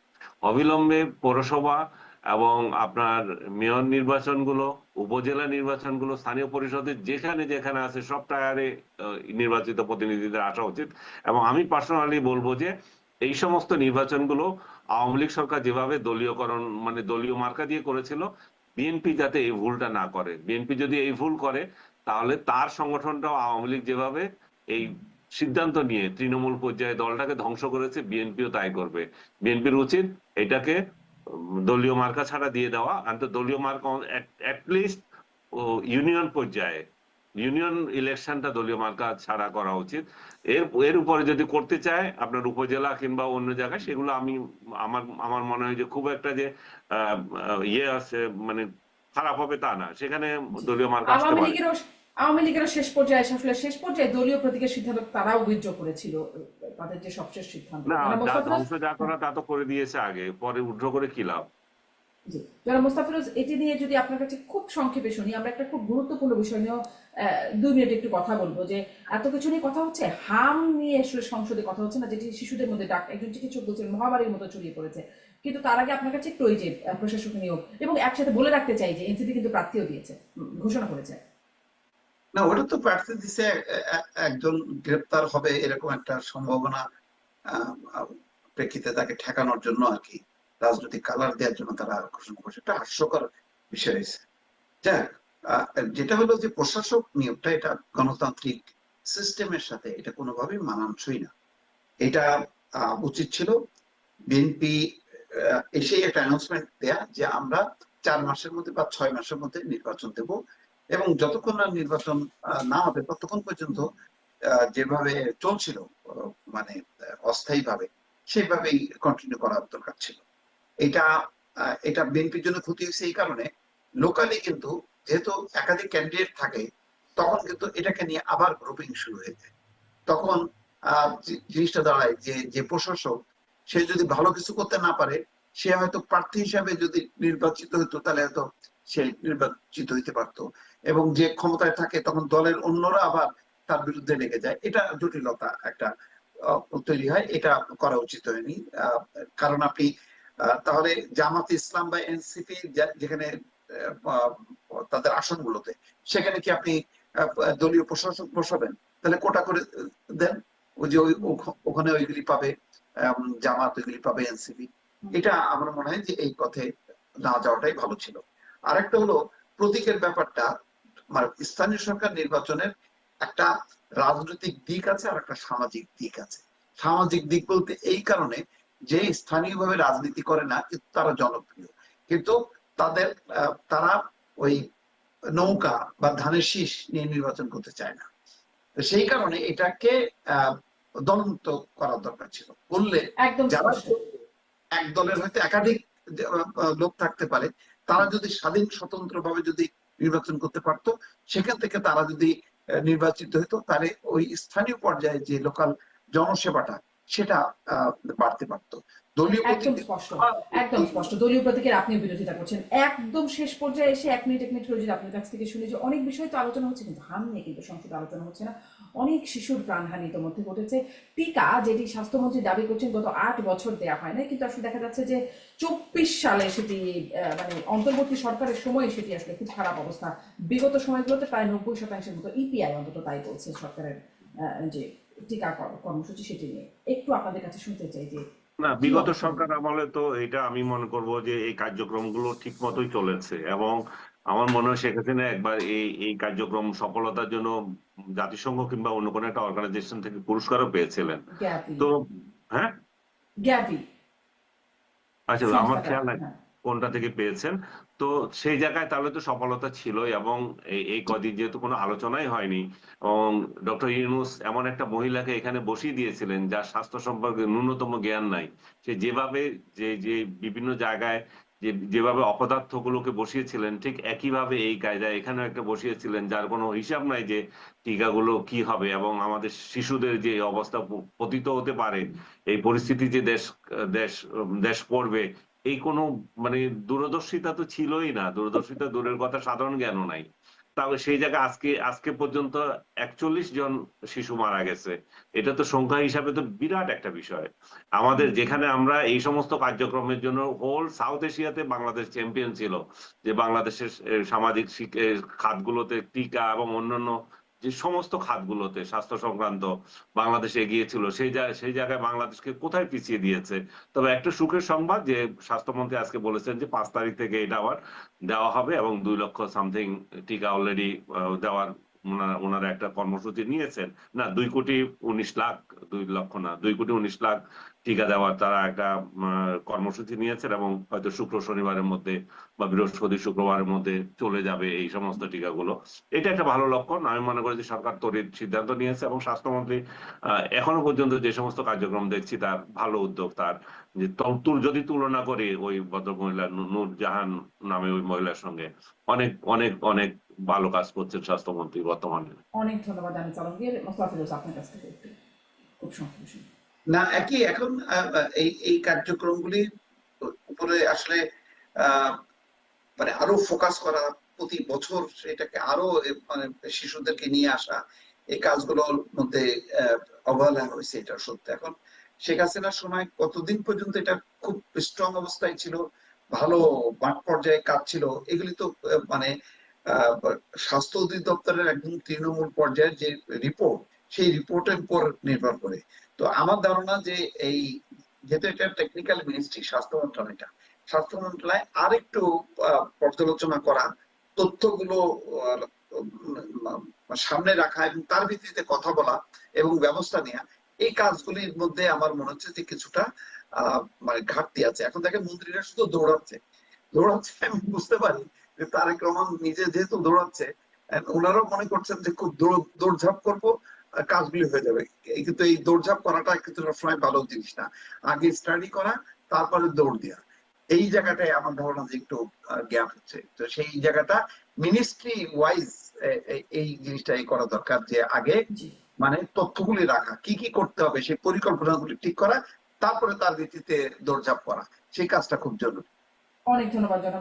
অবিলম্বে পৌরসভা এবং আপনার মেয়র নির্বাচনগুলো, উপজেলা নির্বাচনগুলো, স্থানীয় পরিষদের যেখানে যেখানে আছে সব টায়ারে নির্বাচিত প্রতিনিধিদের আসা উচিত। এবং আমি পার্সোনালি বলবো যে এই সমস্ত নির্বাচনগুলো আওয়ামী লীগ সরকার যেভাবে দলীয়করণ মানে দলীয় মার্কা দিয়ে করেছিল, বিএনপি যাতে এই ভুলটা না করে। বিএনপি যদি এই ভুল করে, তাহলে তার সংগঠনটাও আওয়ামী লীগ যেভাবে এই সিদ্ধান্ত নিয়ে তৃণমূল পর্যায়ে দলটাকে ধ্বংস করেছে, বিএনপিও তাই করবে। বিএনপির উচিত এটাকে দলীয় মার্কা ছাড়া দিয়ে দেওয়া, দলীয় মার্কা অ্যাটলিস্ট ইউনিয়ন পর্যায়ে ইউনিয়ন ইলেকশনটা দলীয় মার্কা ছাড়া করা উচিত। এর এর উপরে যদি করতে চায় আপনার উপজেলা কিংবা অন্য জায়গায়, সেগুলো আমি আমার আমার মনে হয় যে খুব একটা যে ইয়ে আছে মানে খারাপ হবে তা না, সেখানে জি। দলীয় মার্কা আসতে আওয়ামী পারে। লীগেরও আওয়ামী লীগেরও শেষ পর্যায়ে এসে আসলে শেষ পর্যায়ে দলীয় প্রতীকের সিদ্ধান্ত তারাও উইথড্র করেছিল, তাদের যে সবশেষ সিদ্ধান্ত না, জনাব যা মোস্তাফিরুজ। ধ্বংস যা করা তা তো করে দিয়েছে আগে, পরে উদ্র করে কি লাভ? জি, জনাব মোস্তাফিরুজ, এটি নিয়ে যদি আপনার কাছে খুব সংক্ষেপে শুনি, আমরা একটা খুব গুরুত্বপূর্ণ বিষয় নিয়েও 2 মিনিট একটু কথা বলবো, যে এত কিছু নিয়ে কথা হচ্ছে, হাম নিয়ে আসলে সংসদে কথা হচ্ছে না, যেটি শিশুদের মধ্যে একজন চিকিৎসক বলছেন মহামারীর মতো ছড়িয়ে পড়েছে। কিন্তু তার আগে আপনার কাছে একটু ওই যে প্রশাসক নিয়োগ, এবং একসাথে বলে রাখতে চাই যে এনসিপি কিন্তু প্রার্থীও দিয়েছে, ঘোষণা করেছে। না, ওটা তো প্রার্থী দিছে, একজন গ্রেপ্তার হবে এরকম একটা সম্ভাবনা আহ, আহ, প্রেক্ষিতে তাকে ঠেকানোর জন্য আর কি, রাজনৈতিক কালার দেওয়ার জন্য তারা ঘোষণা করছে। একটা হাস্যকর বিষয় হয়েছে। যাক, যেটা হলো যে প্রশাসক নিয়োগটা, এটা গণতান্ত্রিক সিস্টেমের সাথে এটা কোনোভাবেই মানানসই না। এটা উচিত ছিল বিএনপি এসে একটা অ্যানাউন্সমেন্ট দেয়া যে আমরা 4 মাসের মধ্যে বা 6 মাসের মধ্যে নির্বাচন দেব, এবং যতক্ষণ না নির্বাচন না হবে ততক্ষণ পর্যন্ত যেভাবে চলছিল, মানে অস্থায়ী ভাবে, সেইভাবেই কন্টিনিউ করা দরকার ছিল। এটা এটা বিএনপির জন্য ক্ষতি হয়েছে এই কারণে, লোকালি কিন্তু যেহেতু একাধিক ক্যান্ডিডেট থাকে, তখন কিন্তু এটাকে নিয়ে আবার গ্রুপিং শুরু হয়ে যায়। তখন জিনিসটা দাঁড়ায় যে যে প্রশাসক, সে যদি ভালো কিছু করতে না পারে, সে হয়তো প্রার্থী হিসাবে যদি নির্বাচিত হতো তাহলে হয়তো সে নির্বাচিত হইতে পারতো, এবং যে ক্ষমতায় থাকে তখন দলের অন্যরা আবার তার বিরুদ্ধে লেগে যায়। এটা জটিলতা একটা তৈরি হয়। এটা করা উচিত হয়নি। কারণ আপনি তাহলে জামাত ইসলাম বা এনসিপি যেখানে আহ, তাদের আসনগুলোতে, সেখানে কি আপনি দলীয় প্রশাসক বসাবেন? তাহলে কোটা করে দেন, ওই যে ওখানে ওইগুলি পাবে জামাত, ওইগুলি পাবে এনসিপি। এটা আমার মনে হয় যে এই পথে না যাওয়াটাই ভালো ছিল। আরেকটা হলো প্রতীকের ব্যাপারটা, মানে স্থানীয় সরকার নির্বাচনের একটা রাজনৈতিক দিক আছে আর একটা সামাজিক দিক আছে। সামাজিক দিক বলতে এই কারণে যে স্থানীয়ভাবে রাজনীতি করে না কিন্তু তারা জনপ্রিয়, কিন্তু তাদের তারা ওই নৌকা বা ধানের শীষ নিয়ে নির্বাচন করতে চায় না। তো সেই কারণে এটাকে দলমুক্ত করার দরকার ছিল। করলে একদম যারা স্পষ্ট। এক দলের হয়তো একাধিক লোক থাকতে পারে, তারা যদি স্বাধীন স্বতন্ত্র ভাবে যদি নির্বাচন করতে পারতো, সেখান থেকে তারা যদি নির্বাচিত হতো, তাহলে ওই স্থানীয় পর্যায়ে যে লোকাল জনসেবাটা, সেটা বাড়তে পারতো। দলীয় একদম প্রতীকে স্পষ্ট। একদম স্পষ্ট, দলীয় প্রতীকের আপনিও বিরোধিতা করছেন। একদম শেষ পর্যায়ে এসে 1 মিনিট করে যদি আপনার কাছ থেকে শুনি, যে অনেক বিষয় তো আলোচনা হচ্ছে, কিন্তু হাম নিয়ে কিন্তু সংসদে আলোচনা হচ্ছে না। অনেক শিশুর প্রাণহানি ইতোমধ্যে ঘটেছে। টিকা যেটি স্বাস্থ্যমন্ত্রী দাবি করছেন গত 8 বছর দেওয়া হয় না, কিন্তু আসলে দেখা যাচ্ছে যে 24 সালে সেটি মানে অন্তর্বর্তী সরকারের সময় সেটি আসলে খুব খারাপ অবস্থা। বিগত সময়গুলোতে প্রায় 90% মতো ইপিআই অন্তত তাই বলছে সরকারের যে টিকা কর্মসূচি, সেটি নিয়ে একটু আপনাদের কাছে শুনতে চাই যে না, কি বিগত অবস্থা। সরকার আমলে তো এটা আমি মনে করব যে এই কার্যক্রমগুলো ঠিক মতোই চলেছে, এবং আমার মনে হয় শেখ হাসিনা একবার এই এই কার্যক্রম সফলতার জন্য জাতিসংঘ কিংবা অন্য কোনো একটা অর্গানাইজেশন থেকে পুরস্কারও পেয়েছিলেন। গ্যাভি। তো হ্যাঁ, গ্যাভি আচ্ছা, আমার সংস্থাটা, খেয়াল নাই হ্যাঁ। কোনটা থেকে পেয়েছেন। তো সেই জায়গায় তাহলে তো সফলতা ছিলই, এবং এই কদিন যেহেতু কোনো আলোচনাই হয়নি, এবং ডক্টর ইউনূস এমন একটা মহিলাকে এখানে বসিয়ে দিয়েছিলেন যার স্বাস্থ্য সম্পর্কে ন্যূনতম জ্ঞান নাই। সে যেভাবে যে যে বিভিন্ন জায়গায় যেভাবে অপদার্থগুলোকে বসিয়েছিলেন, ঠিক একইভাবে এই কায়দায় এখানেও একটা বসিয়েছিলেন যার কোনো হিসাব নাই যে টিকাগুলো কি হবে এবং আমাদের শিশুদের যে অবস্থা পতিত হতে পারে, এই পরিস্থিতি যে দেশ দেশ দেশ পড়বে, এই কোনো মানে দূরদর্শিতা তো ছিলই না। দূরদর্শিতা দূরের কথা, সাধারণ জ্ঞানও নাই। তাহলে সেই জায়গায় আজকে আজকে পর্যন্ত 41 জন শিশু মারা গেছে। এটা তো সংখ্যা হিসাবে তো বিরাট একটা বিষয়। আমাদের যেখানে আমরা এই সমস্ত কার্যক্রমের জন্য হোল সাউথ এশিয়াতে বাংলাদেশ চ্যাম্পিয়ন ছিল, যে বাংলাদেশের সামাজিক খাতগুলোতে টিকা এবং অন্যান্য যে সমস্ত খাতগুলোতে স্বাস্থ্য সংক্রান্ত বাংলাদেশ এগিয়ে ছিল, সেই জায়গায় বাংলাদেশকে কোথায় পিছিয়ে দিয়েছে। তবে একটা সুখের সংবাদ যে স্বাস্থ্যমন্ত্রী আজকে বলেছেন যে 5 তারিখ থেকে এটা আবার দেওয়া হবে, এবং 2 লক্ষ সামথিং টিকা অলরেডি দেওয়ার ওনারা একটা কর্মসূচি নিয়েছেন, না 2,19,00,000, 2 লক্ষ না, 2,19,00,000 টিকা দেওয়ার তারা একটা কর্মসূচি নিয়েছেন, এবং হয়তো শুক্র শনিবারের মধ্যে বা বৃহস্পতি শুক্রবারের মধ্যে চলে যাবে এই সমস্ত টিকাগুলো। এটা একটা ভালো লক্ষণ। আমি মনে করি যে সরকার তড়িৎ সিদ্ধান্ত নিয়েছে, এবং স্বাস্থ্যমন্ত্রী এখনো পর্যন্ত যে সমস্ত কার্যক্রম দেখছি তার ভালো উদ্যোগ। তার যে যদি তুলনা করি ওই ভদ্র মহিলা নূরজাহান নামে ওই মহিলার সঙ্গে, অনেক অনেক অনেক ভালো কাজ করছেন স্বাস্থ্যমন্ত্রী বর্তমানে। অনেক ধন্যবাদ আনিস আলমগীর। মোস্তফা ফিরোজ, আপনার কাছ থেকে একটু খুব সংক্ষেপে শুনি। না, একই এখন এই কার্যক্রমগুলির উপরে আসলে আহ, মানে আরো ফোকাস করা, প্রতি বছর এটাকে আরো মানে শিশুদেরকে নিয়ে আসা, এই কাজগুলোর মধ্যে অবহেলা হয়েছে, এটা সত্য। এখন শেখ হাসিনার সময় কতদিন পর্যন্ত এটা খুব স্ট্রং অবস্থায় ছিল, ভালো মাঠ পর্যায়ে কাজ ছিল, এগুলি তো মানে আহ, স্বাস্থ্য অধিদপ্তরের একদম তৃণমূল পর্যায়ের যে রিপোর্ট, সেই রিপোর্টের উপর নির্ভর করে। তো আমার ধারণা যে এই, যেহেতু এটা টেকনিক্যাল মিনিস্ট্রি, স্বাস্থ্য মন্ত্রণালয় আরেকটু পর্যালোচনা করা, তথ্যগুলো সামনে রাখা এবং তার ভিত্তিতে কথা বলা এবং ব্যবস্থা নেওয়া, এই কাজগুলির মধ্যে আমার মনে হচ্ছে যে কিছুটা মানে ঘাটতি আছে। এখন দেখেন মন্ত্রীরা শুধু দৌড়াচ্ছে দৌড়াচ্ছে, আমি বুঝতে পারি যে তারেক রহমান নিজে যেহেতু দৌড়াচ্ছে, ওনারাও মনে করছেন যে খুব দৌড়ঝাঁপ করবো, কাজগুলি হয়ে যাবে। কিন্তু এই দৌড়ঝাঁপ করাটা কিন্তু সবসময় ভালো জিনিস না। আগে স্টাডি করা, তারপরে দৌড় দেওয়া, এই জায়গাটায় আমার ধারণা যে একটু গ্যাপ হচ্ছে। তো সেই জায়গাটা মিনিস্ট্রি ওয়াইজ এই জিনিসটাই করা দরকার, যে আগে জি, মানে তথ্যগুলি রাখা, কি কি করতে হবে সেই পরিকল্পনাগুলি ঠিক করা, তারপরে তার ভিত্তিতে দৌড়ঝাঁপ করা, সেই কাজটা খুব জরুরি। অনেক ধন্যবাদ জনাব